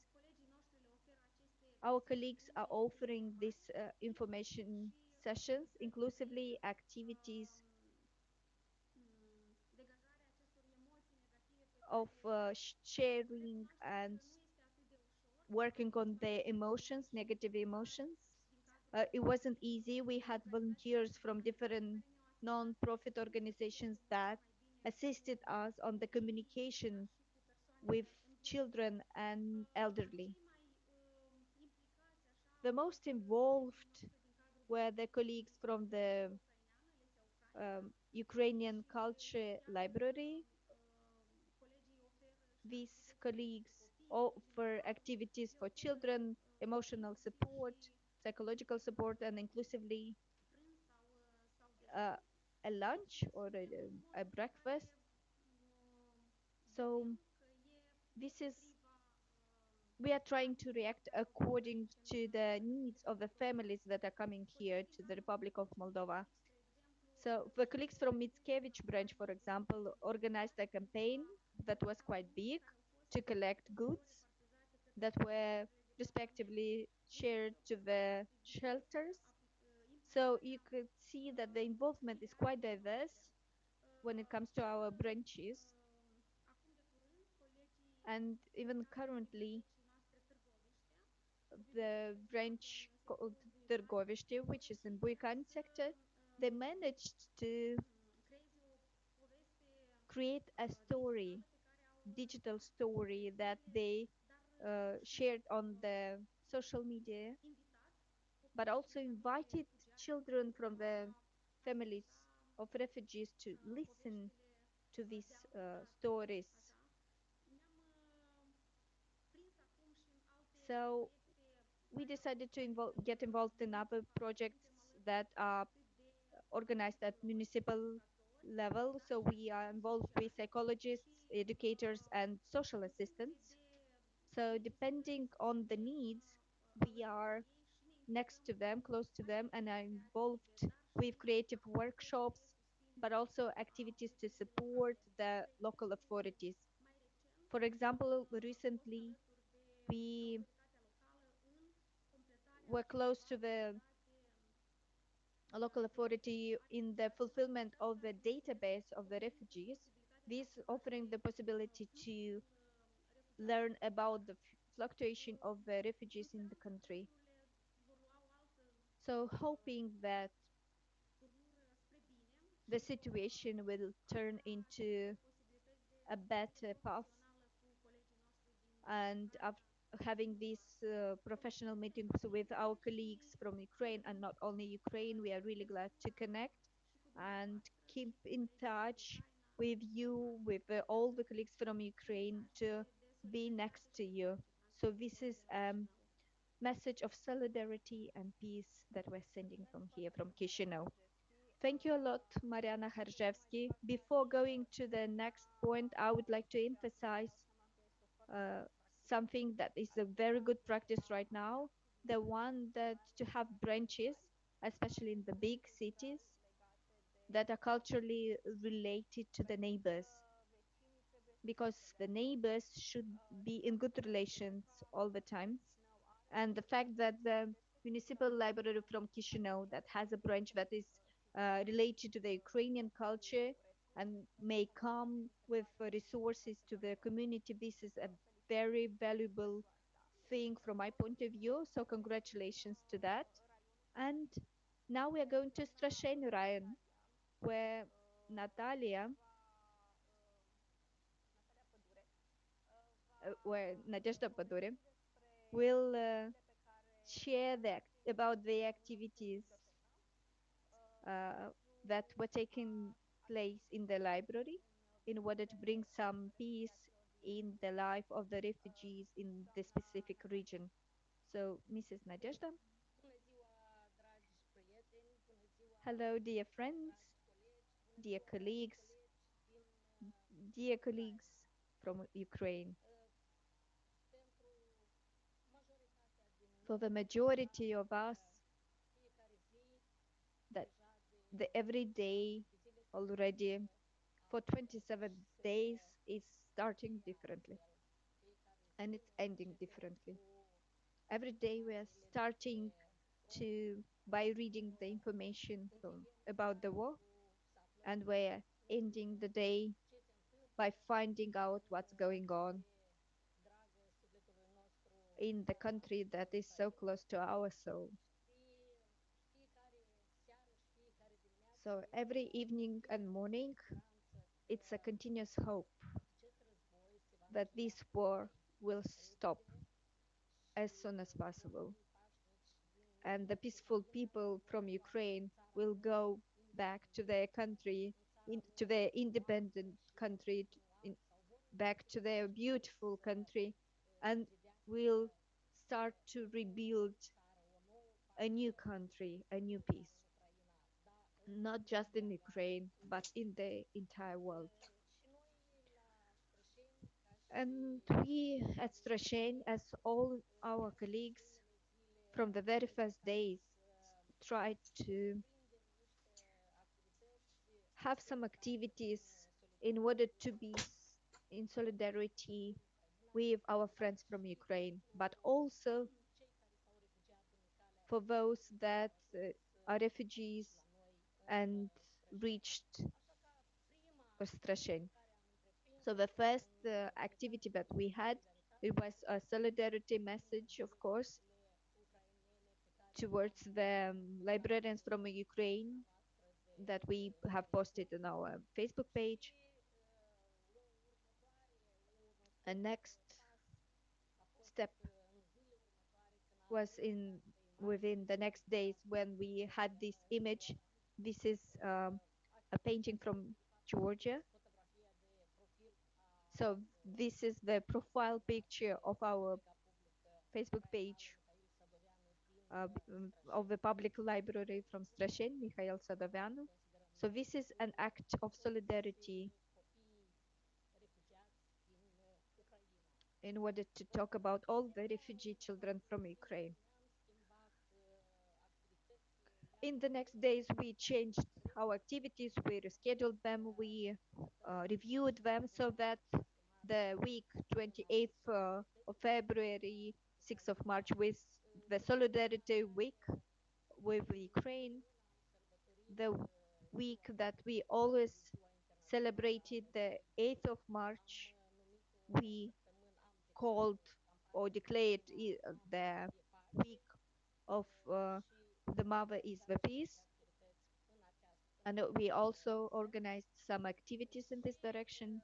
Our colleagues are offering these information sessions, inclusively activities of sharing and working on the emotions, negative emotions. It wasn't easy. We had volunteers from different non-profit organizations that assisted us on the communication with children and elderly. The most involved were the colleagues from the Ukrainian Culture Library. These colleagues offer activities for children, emotional support, psychological support, and inclusively a lunch or a breakfast. So we are trying to react according to the needs of the families that are coming here to the Republic of Moldova. So the colleagues from Mickiewicz branch, for example, organized a campaign that was quite big to collect goods that were respectively shared to the shelters. So you could see that the involvement is quite diverse when it comes to our branches. And even currently, the branch called Târgoviște, which is in Buicani sector, they managed to create a story digital story that they shared on the social media, but also invited children from the families of refugees to listen to these stories. So we decided to get involved in other projects that are organized at municipal level. So we are involved with psychologists, educators, and social assistants. So depending on the needs, we are next to them, close to them, and are involved with creative workshops, but also activities to support the local authorities. For example, recently we were close to the local authority in the fulfillment of the database of the refugees, this offering the possibility to learn about the fluctuation of the refugees in the country. So hoping that the situation will turn into a better path, and after having these professional meetings with our colleagues from Ukraine, and not only Ukraine, we are really glad to connect and keep in touch with you, with all the colleagues from Ukraine, to be next to you. So this is a message of solidarity and peace that we're sending from here, from Chisinau. Thank you a lot, Mariana Harzhevsky. Before going to the next point, I would like to emphasize uh, something that is a very good practice right now, the one that to have branches, especially in the big cities, that are culturally related to the neighbors, because the neighbors should be in good relations all the time. And the fact that the municipal library from Chisinau that has a branch that is related to the Ukrainian culture and may come with resources to the community, this is a very valuable thing from my point of view. So congratulations to that. And now we are going to Strasheni Ryan, where Natalia, where Nadezhda Padure will share about the activities that were taking place in the library in order to bring some peace in the life of the refugees in the specific region. So, Mrs. Nadezhda. Hello, dear friends, dear colleagues, from Ukraine. For the majority of us, that the everyday already for 27 days is starting differently and it's ending differently. Every day we are starting to by reading the information about the war, and we're ending the day by finding out what's going on in the country that is so close to our soul. So every evening and morning, it's a continuous hope that this war will stop as soon as possible, and the peaceful people from Ukraine will go back to their country, to their independent country, back to their beautiful country, and will start to rebuild a new country, a new peace, not just in Ukraine, but in the entire world. And we at Strashen, as all our colleagues from the very first days, tried to have some activities in order to be in solidarity with our friends from Ukraine, but also for those that are refugees and reached Ostrashen. So the first activity that we had, it was a solidarity message, of course, towards the librarians from Ukraine that we have posted on our Facebook page. A next step was within the next days when we had this image. This is a painting from Georgia. So this is the profile picture of our Facebook page of the public library from Strasheni, Mihail Sadoveanu. So this is an act of solidarity in order to talk about all the refugee children from Ukraine. In the next days, we changed our activities, we rescheduled them, we reviewed them so that the week 28th of February, 6th of March, with the Solidarity Week with Ukraine, the week that we always celebrated, the 8th of March, we called or declared the week of the mother is the peace. And we also organized some activities in this direction.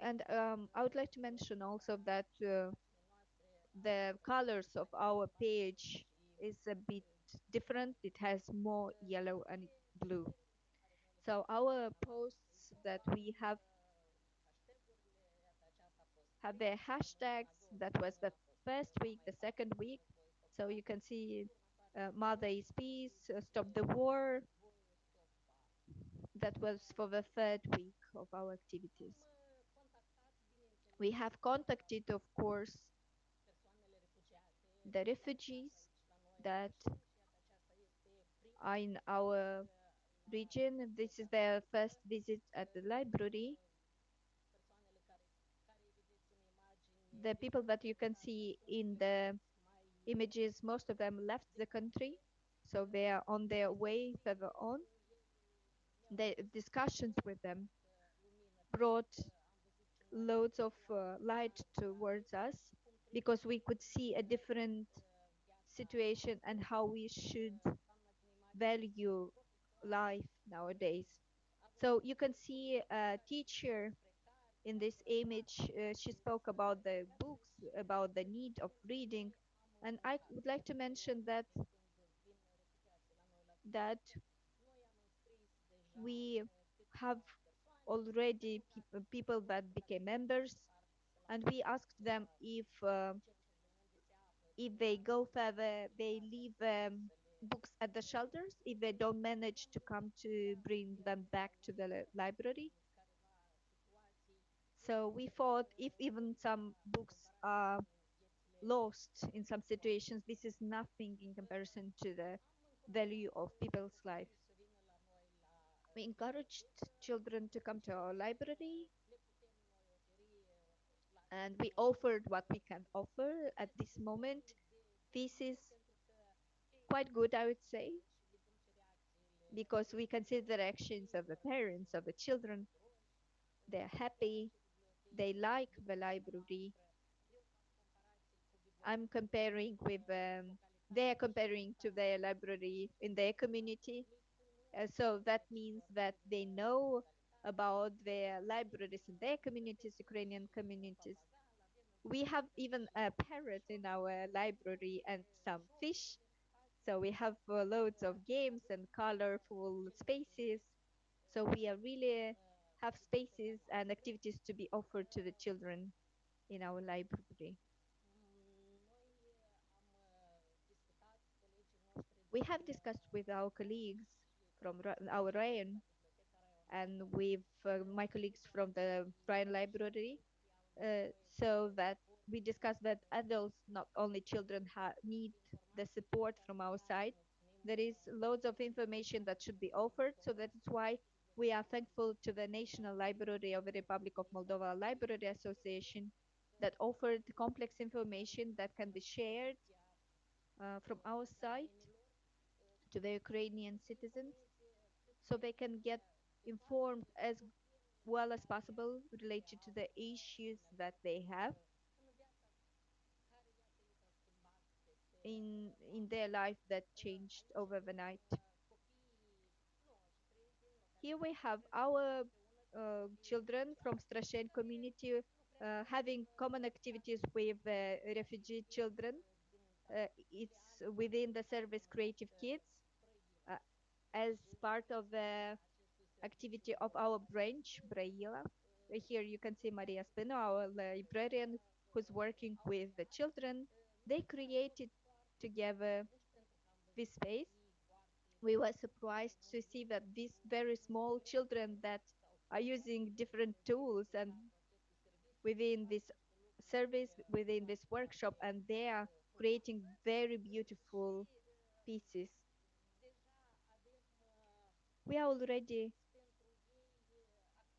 And I would like to mention also that the colors of our page is a bit different. It has more yellow and blue. So our posts that we have the hashtags. That was the first week, the second week. So you can see Mother is Peace, Stop the War. That was for the third week of our activities. We have contacted, of course, the refugees that are in our region. This is their first visit at the library. The people that you can see in the images, most of them left the country, so they are on their way further on. The discussions with them brought loads of light towards us because we could see a different situation and how we should value life nowadays. So you can see a teacher in this image. She spoke about the books, about the need of reading, and I would like to mention that we have already people that became members, and we asked them if they go further, they leave books at the shelters if they don't manage to come to bring them back to the library. So we thought if even some books are lost in some situations, this is nothing in comparison to the value of people's life. We encouraged children to come to our library, and we offered what we can offer at this moment. This is quite good, I would say, because we can see the reactions of the parents, of the children. They're happy, they like the library. I'm comparing with, they're comparing to their library in their community. So that means that they know about their libraries in their communities, Ukrainian communities. We have even a parrot in our library and some fish. So we have loads of games and colorful spaces. So we are really have spaces and activities to be offered to the children in our library. We have discussed with our colleagues from our Ryan and with my colleagues from the Ryan Library, so that we discussed that adults, not only children, need the support from our side. There is loads of information that should be offered, so that is why we are thankful to the National Library of the Republic of Moldova Library Association that offered complex information that can be shared from our side to the Ukrainian citizens, so they can get informed as well as possible related to the issues that they have in their life that changed over the night. Here we have our children from Strashen community having common activities with refugee children. It's within the service Creative Kids uh, as part of the activity of our branch, Braila. Here you can see Maria Spino, our librarian, who's working with the children. They created together this space. We were surprised to see that these very small children that are using different tools and within this service, within this workshop, and they are creating very beautiful pieces. We are already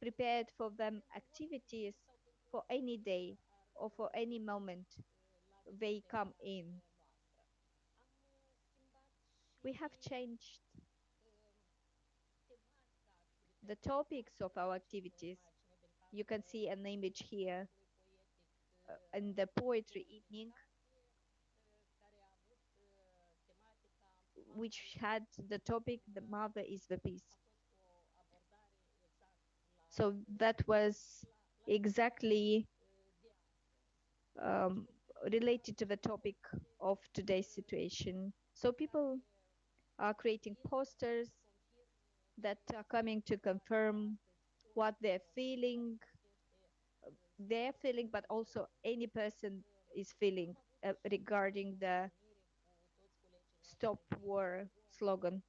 prepared for them activities for any day or for any moment they come in. We have changed the topics of our activities. You can see an image here in the poetry evening, which had the topic "The Mother is the Peace." So that was exactly related to the topic of today's situation. So people are creating posters that are coming to confirm what they're feeling, but also any person is feeling regarding the Stop War slogan.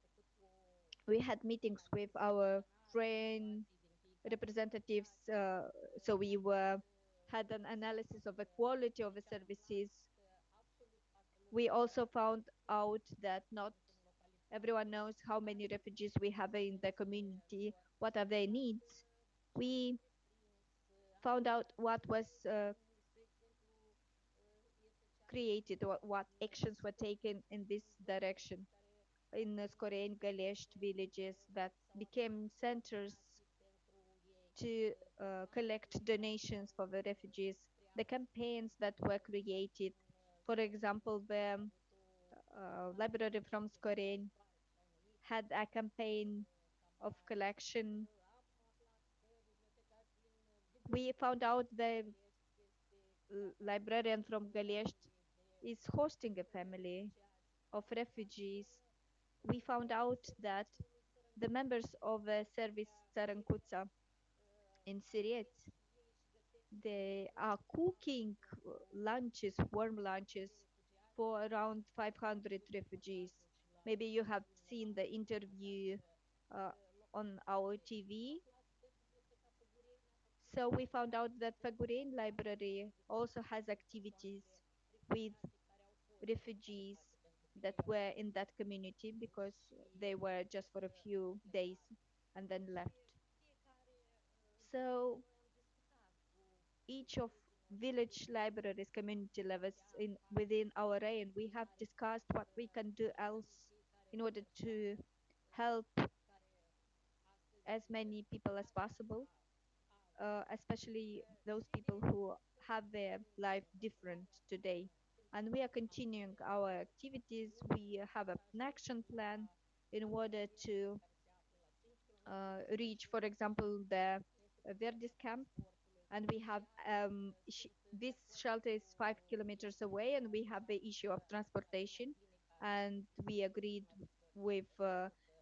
We had meetings with our foreign representatives, so we had an analysis of the quality of the services. We also found out that not everyone knows how many refugees we have in the community, what are their needs. We found out what was created, what actions were taken in this direction. In Skorein, Galesht villages that became centers to collect donations for the refugees, the campaigns that were created. For example, the library from Skorein had a campaign of collection. We found out the librarian from Galesht is hosting a family of refugees. We found out that the members of the service Tsarankuța in Siret, they are cooking lunches, warm lunches for around 500 refugees. Maybe you have seen the interview on our TV. So we found out that Fagureni Library also has activities with refugees that were in that community because they were just for a few days and then left. So each of village libraries, community levels within our area, we have discussed what we can do else in order to help as many people as possible, especially those people who have their life different today. And we are continuing our activities. We have an action plan in order to reach, for example, the Verdis camp. And we have this shelter is 5 kilometers away, and we have the issue of transportation. And we agreed with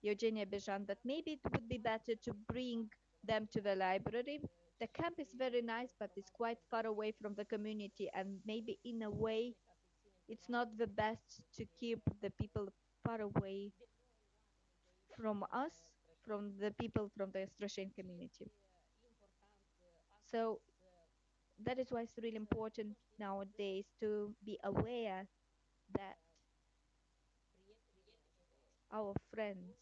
Eugenia Bejan that maybe it would be better to bring them to the library. The camp is very nice, but it's quite far away from the community, and maybe in a way it's not the best to keep the people far away from us, from the people from the Strashen community. So that is why it's really important nowadays to be aware that our friends,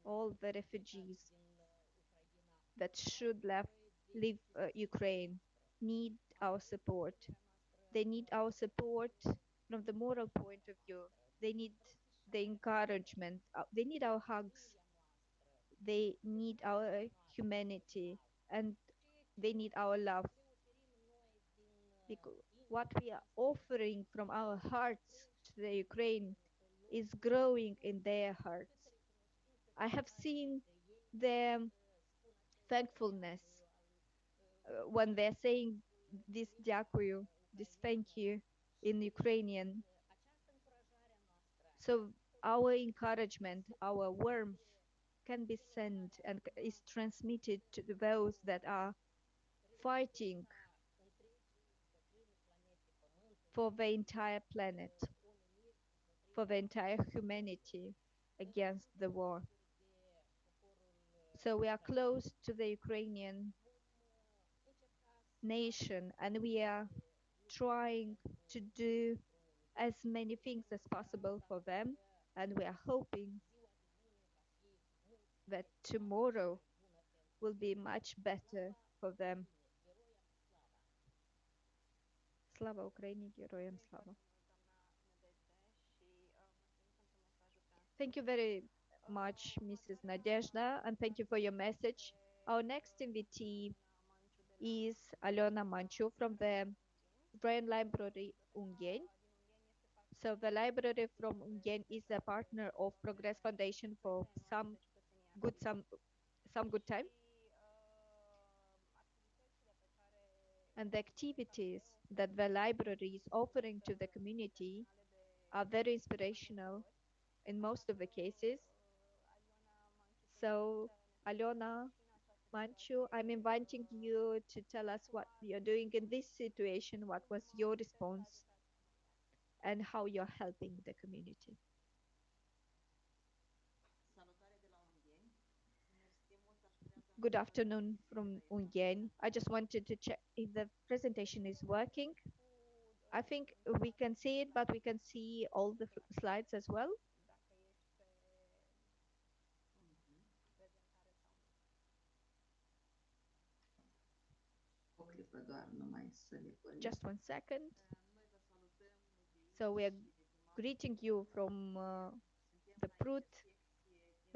all the refugees that should leave Ukraine, need our support. They need our support from the moral point of view. They need the encouragement. They need our hugs. They need our humanity, and they need our love. Because what we are offering from our hearts to the Ukraine is growing in their hearts. I have seen them thankfulness when they're saying this "дякую," this "thank you" in Ukrainian. So our encouragement, our warmth can be sent and is transmitted to those that are fighting for the entire planet, for the entire humanity against the war. So we are close to the Ukrainian nation and we are trying to do as many things as possible for them, and we are hoping that tomorrow will be much better for them. Slava Ukraini, героям слава. Thank you very much, Mrs. Nadezhda, and thank you for your message. Our next invitee is Alena Manchu from the Ukrainian Library Ungen. So the library from Ungen is a partner of Progress Foundation for some good time. And the activities that the library is offering to the community are very inspirational in most of the cases. So, Alena Manchu, I'm inviting you to tell us what you're doing in this situation, what was your response, and how you're helping the community. Good afternoon from Ungen. I just wanted to check if the presentation is working. I think we can see it, but we can see all the slides as well. Just 1 second. So we are greeting you from the Prut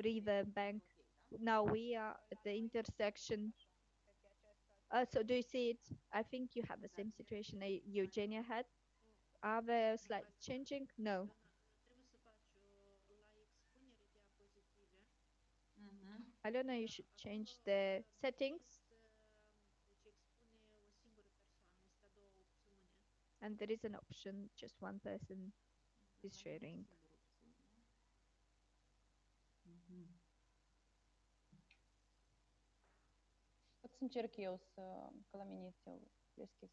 River bank. Now we are at the intersection. So do you see it? I think you have the same situation Eugenia had. Are the slides changing? No. Alena, you should change the settings. And there is an option, just one person is sharing. Pot să încerc eu să călăminiți deschis.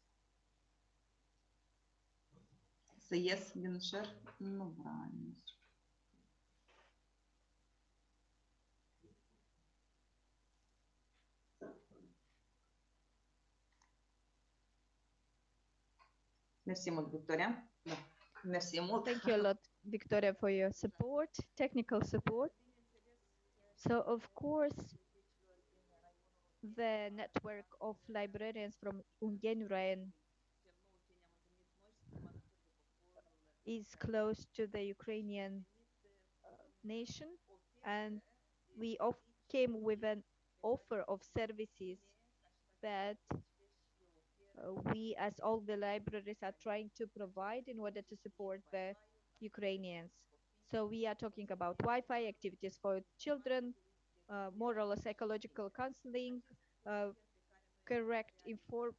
Să ies din share? Nu vreau. Mersi mult, Victoria. Da. Mersi mult. Thank you a lot, Victoria, for your support, technical support. So, of course, the network of librarians from Ungen is close to the Ukrainian nation, and we came with an offer of services that we, as all the libraries, are trying to provide in order to support the Ukrainians. So we are talking about Wi-Fi activities for children, moral or psychological counseling, correct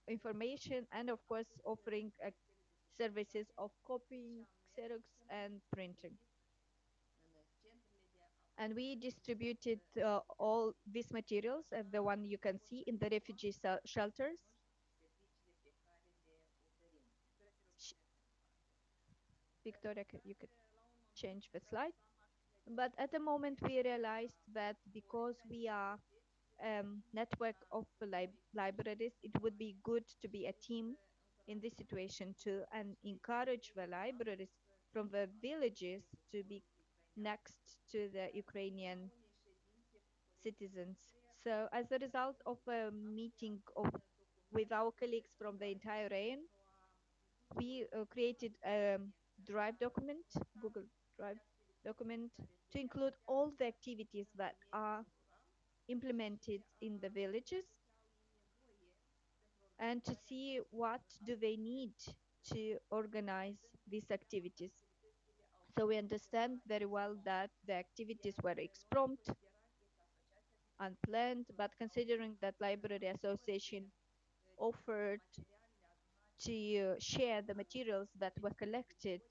information, and of course offering services of copying, Xerox, and printing. And we distributed all these materials, the one you can see in the refugee shelters. Victoria, you could change the slide. But at the moment, we realized that because we are a network of libraries, it would be good to be a team in this situation too, and encourage the libraries from the villages to be next to the Ukrainian citizens. So as a result of a meeting with our colleagues from the entire region, we created a Drive document, Google Drive document, to include all the activities that are implemented in the villages and to see what do they need to organize these activities. So we understand very well that the activities were exprompt unplanned, but considering that Library Association offered to share the materials that were collected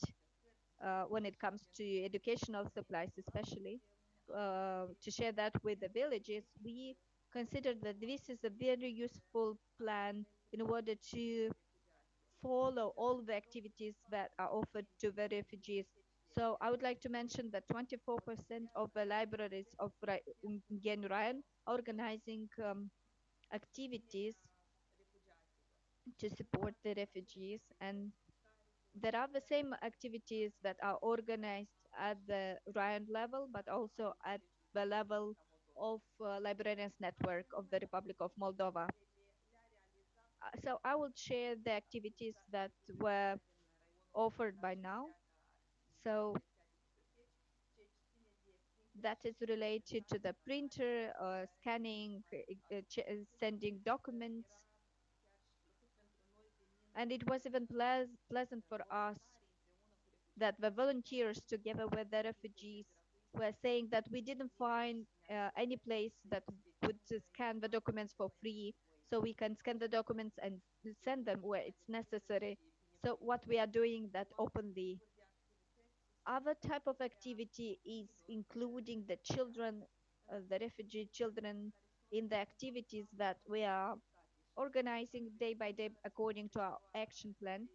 when it comes to educational supplies, especially to share that with the villages, we considered that this is a very useful plan in order to follow all the activities that are offered to the refugees. So I would like to mention that 24% of the libraries of Gen Ryan are organizing activities to support the refugees, and there are the same activities that are organized at the Ryan level, but also at the level of Librarians Network of the Republic of Moldova. So I will share the activities that were offered by now. So that is related to the printer, scanning, sending documents. And it was even pleasant for us that the volunteers, together with the refugees, were saying that we didn't find any place that would scan the documents for free, so we can scan the documents and send them where it's necessary. So what we are doing that openly. Other type of activity is including the children, the refugee children, in the activities that we are organizing day by day according to our action plan.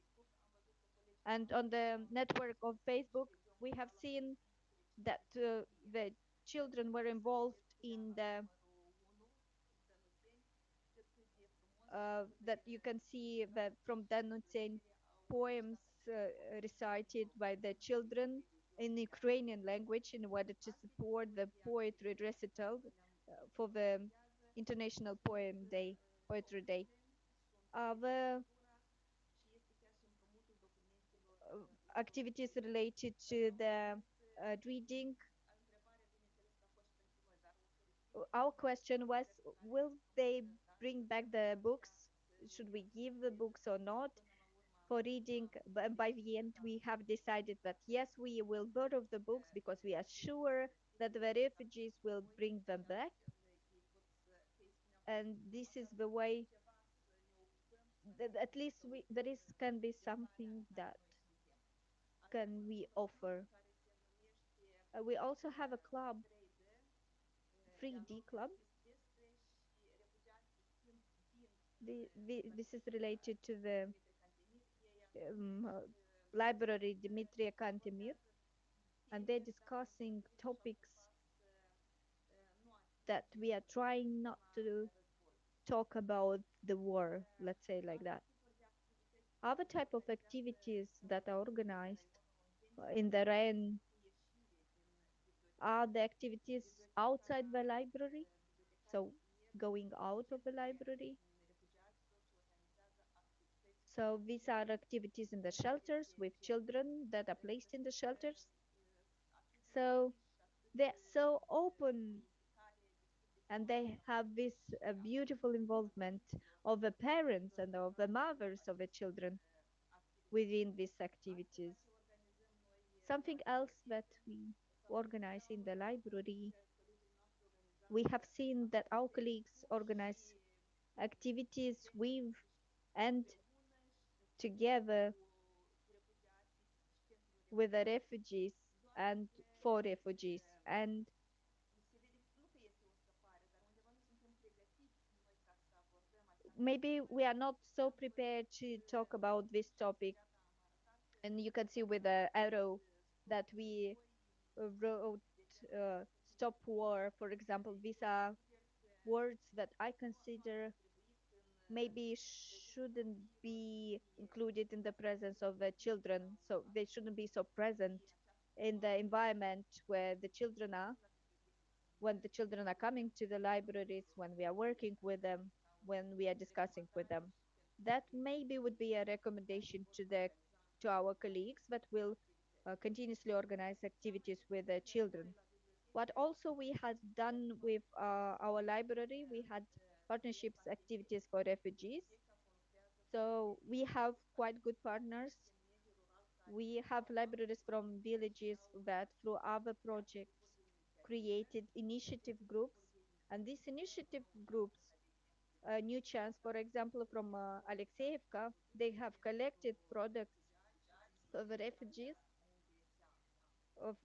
And on the network of Facebook, we have seen that the children were involved in the that you can see that from Danutin poems recited by the children in Ukrainian language in order to support the poetry recital for the International Poetry Day. The activities related to the reading. Our question was, will they bring back the books? Should we give the books or not for reading? But by the end, we have decided that yes, we will borrow the books because we are sure that the refugees will bring them back. And this is the way that at least can be something that can we offer. We also have a club, 3D club. This is related to the library Dmitry Kantemir, and they're discussing topics that we are trying not to talk about the war, let's say like that. Other type of activities that are organized in the RAN are the activities outside the library, so going out of the library. So these are activities in the shelters with children that are placed in the shelters. So they're so open, and they have this beautiful involvement of the parents and of the mothers of the children within these activities. Something else that we organize in the library, we have seen that our colleagues organize activities with and together with the refugees and for refugees. And maybe we are not so prepared to talk about this topic. And you can see with the arrow that we wrote stop war, for example. These are words that I consider maybe shouldn't be included in the presence of the children. So they shouldn't be so present in the environment where the children are, when the children are coming to the libraries, when we are working with them, when we are discussing with them. That maybe would be a recommendation to our colleagues that will continuously organize activities with the children. What also we had done with our library, we had partnerships activities for refugees. So we have quite good partners. We have libraries from villages that through other projects created initiative groups And these initiative groups, New Chance, for example, from Alexeyevka, they have collected products for the refugees of,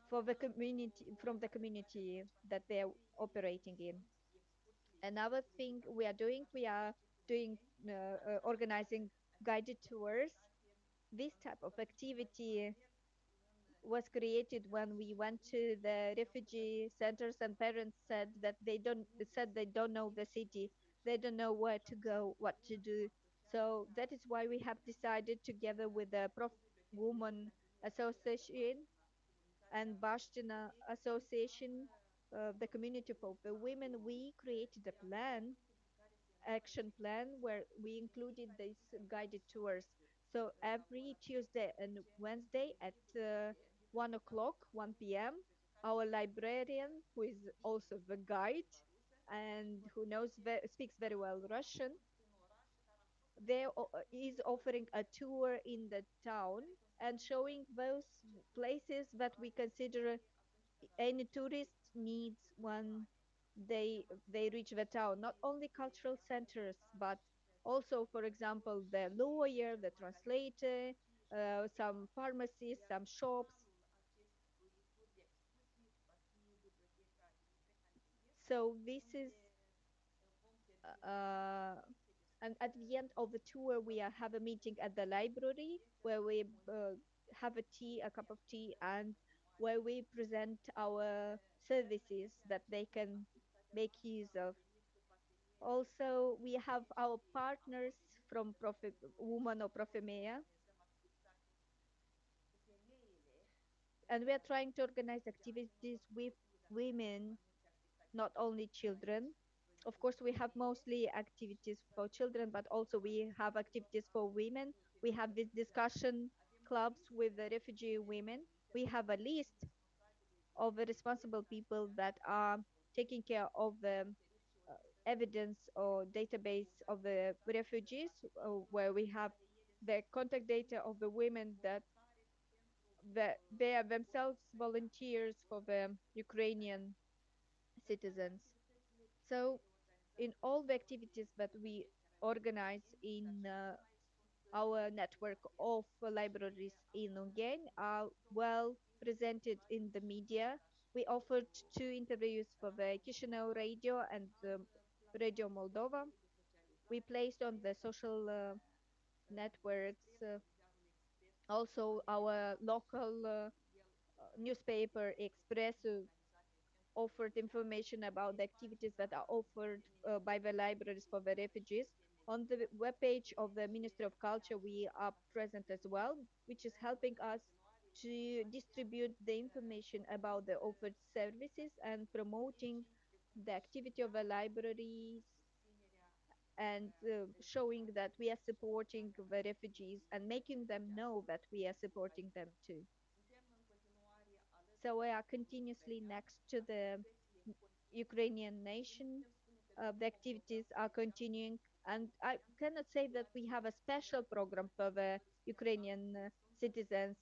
for the community, from the community that they are operating in. Another thing we are doing organizing guided tours. This type of activity was created when we went to the refugee centers, and parents said they don't know the city, they don't know where to go, what to do. So that is why we have decided, together with the Prof Women Association and Bashtina Association, the community for the women, we created a plan, action plan, where we included these guided tours. So every Tuesday and Wednesday at 1 o'clock, 1 p.m., our librarian, who is also the guide and who speaks very well Russian, there is offering a tour in the town and showing those places that we consider any tourist needs when they reach the town. Not only cultural centers, but also, for example, the lawyer, the translator, some pharmacies, some shops. So this is and at the end of the tour, we have a meeting at the library where we have a cup of tea, and where we present our services that they can make use of. Also, we have our partners from Profit Woman or Profemea, and we are trying to organize activities with women, not only children. Of course, we have mostly activities for children, but also we have activities for women. We have these discussion clubs with the refugee women. We have a list of the responsible people that are taking care of the evidence or database of the refugees, where we have the contact data of the women that they are themselves volunteers for the Ukrainian citizens. So in all the activities that we organize in our network of libraries in Ungain are well presented in the media. We offered 2 interviews for the Chisinau radio and Radio Moldova. We placed on the social networks also our local newspaper Express offered information about the activities that are offered by the libraries for the refugees. On the webpage of the Ministry of Culture, we are present as well, which is helping us to distribute the information about the offered services and promoting the activity of the libraries, and showing that we are supporting the refugees and making them know that we are supporting them too. So we are continuously next to the Ukrainian nation. The activities are continuing, and I cannot say that we have a special program for the Ukrainian citizens,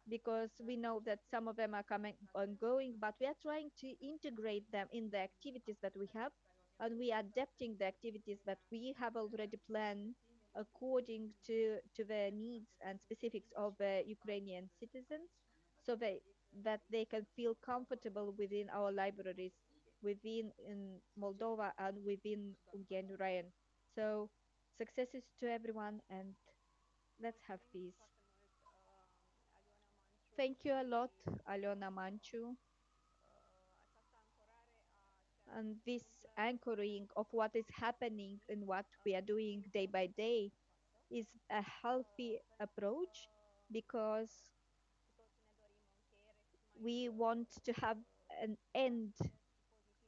because we know that some of them are coming ongoing, but we are trying to integrate them in the activities that we have, and we are adapting the activities that we have already planned according to the needs and specifics of the Ukrainian citizens, so that they can feel comfortable within our libraries, within in Moldova and within Ungain Ryan. So successes to everyone, and let's have peace. Thank you a lot, Aliona Manchu. And this anchoring of what is happening and what we are doing day by day is a healthy approach, because we want to have an end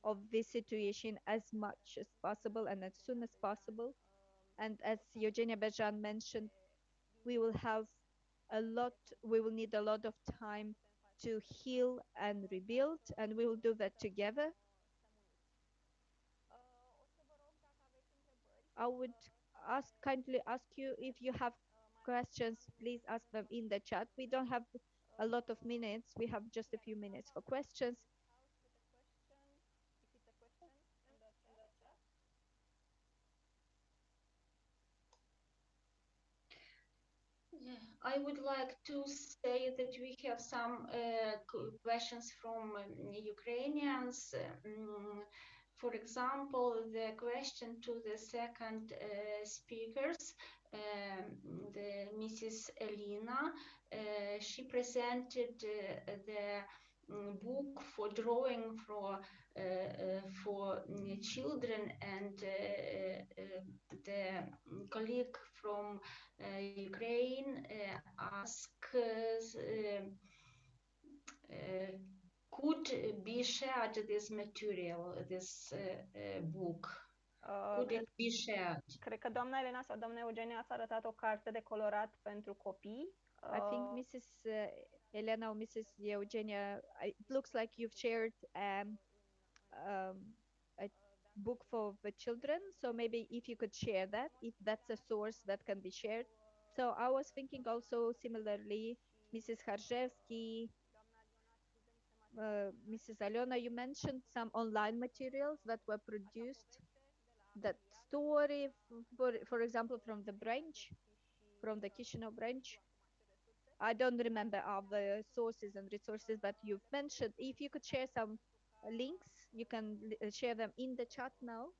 of this situation as much as possible and as soon as possible. And as Eugenia Bejan mentioned, we will have we will need a lot of time to heal and rebuild, and we will do that together. I would kindly ask you, if you have questions, please ask them in the chat. We don't have a lot of minutes. We have just a few minutes for questions. I would like to say that we have some questions from Ukrainians. For example, the question to the second speakers, the Mrs. Elena, she presented the book for drawing for children, and the colleague from Ukraine asks could be shared this material, this book? Could it be shared? Cred că doamna Elena sau doamna Eugenia ați arătat o carte de colorat pentru copii. I think Mrs. Elena or Mrs. Eugenia, it looks like you've shared a book for the children. So maybe if you could share that, if that's a source that can be shared. So I was thinking also similarly, Mrs. Harjevsky, Mrs. Aliona, you mentioned some online materials that were produced. That story, for example, from the branch, from the Chisinau branch. I don't remember all the sources and resources that you've mentioned. If you could share some links, you can share them in the chat now,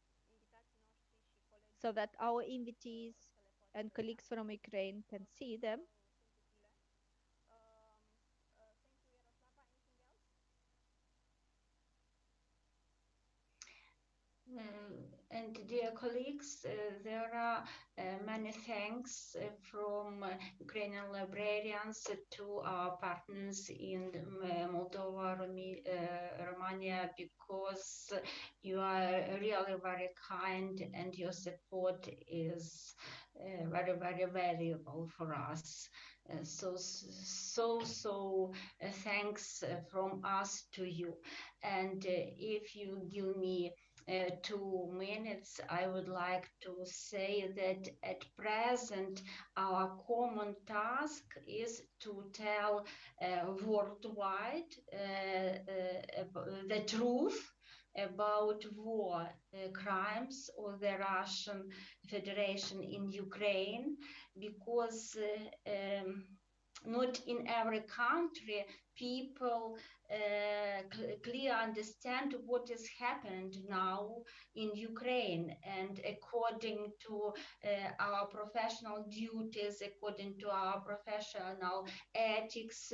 so that our invitees and colleagues from Ukraine can see them. And dear colleagues, there are many thanks from Ukrainian librarians to our partners in Moldova, Romania, because you are really very kind and your support is very, very valuable for us. So thanks from us to you. And if you give me 2 minutes, I would like to say that at present our common task is to tell worldwide the truth about war crimes of the Russian Federation in Ukraine, because not in every country people clearly understand what is happened now in Ukraine. And according to our professional duties, according to our professional ethics,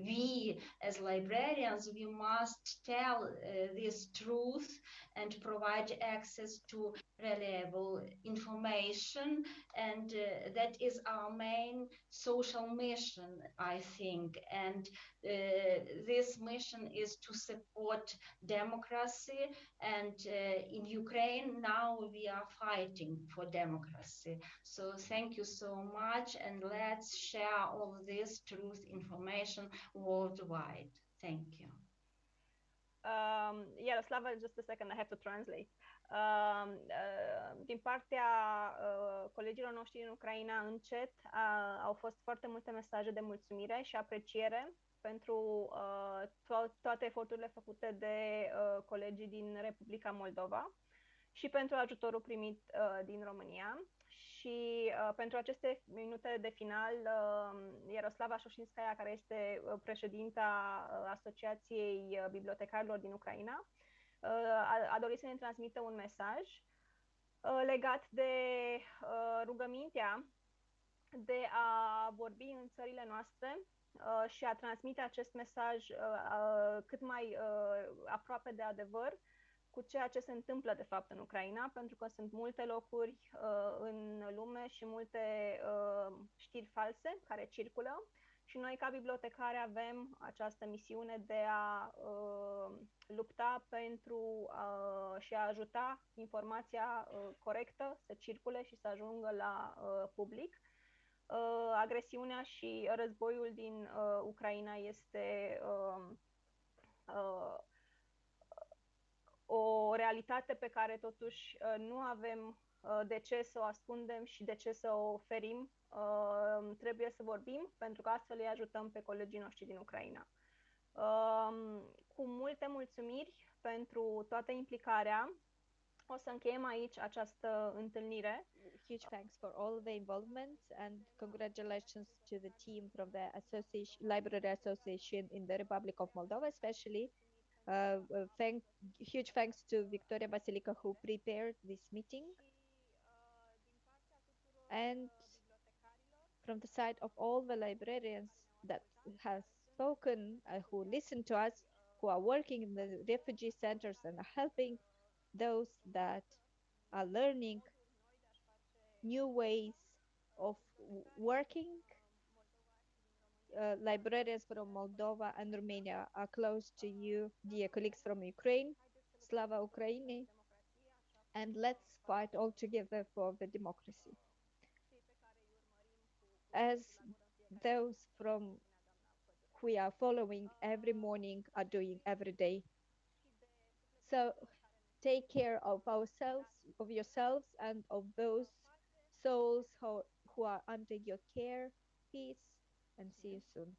we as librarians, we must tell this truth and provide access to reliable information. And that is our main social mission, I think. And this mission is to support democracy, and in Ukraine now we are fighting for democracy. So thank you so much, and let's share all this truth information worldwide. Thank you. Yaroslava, just a second, I have to translate. Din partea colegilor noștri din Ucraina în chat au fost foarte multe mesaje de mulțumire și apreciere pentru toate eforturile făcute de colegii din Republica Moldova și pentru ajutorul primit din România. Și pentru aceste minute de final, Iaroslava Șoșinskaya, care este președinta Asociației Bibliotecarilor din Ucraina, a dorit să ne transmită un mesaj legat de rugămintea de a vorbi în țările noastre și a transmite acest mesaj cât mai aproape de adevăr cu ceea ce se întâmplă de fapt în Ucraina, pentru că sunt multe locuri în lume și multe știri false care circulă și noi ca bibliotecari avem această misiune de a lupta pentru și a ajuta informația corectă să circule și să ajungă la public. Agresiunea și războiul din Ucraina este o realitate pe care totuși nu avem de ce să o ascundem și de ce să o ferim. Trebuie să vorbim, pentru că astfel îi ajutăm pe colegii noștri din Ucraina. Cu multe mulțumiri pentru toată implicarea O să încheiem aici această întâlnire. Huge thanks for all the involvement and congratulations to the team from the Library Association in the Republic of Moldova, especially huge thanks to Victoria Basilica who prepared this meeting, and from the side of all the librarians that have spoken, who listen to us, who are working in the refugee centers and are helping those that are learning new ways of working. Librarians from Moldova and Romania are close to you, dear colleagues from Ukraine. Slava Ukraini, and let's fight all together for the democracy. As those from who we are following every morning are doing every day. So take care of ourselves, of yourselves, and of those souls who are under your care. Peace, and see you soon.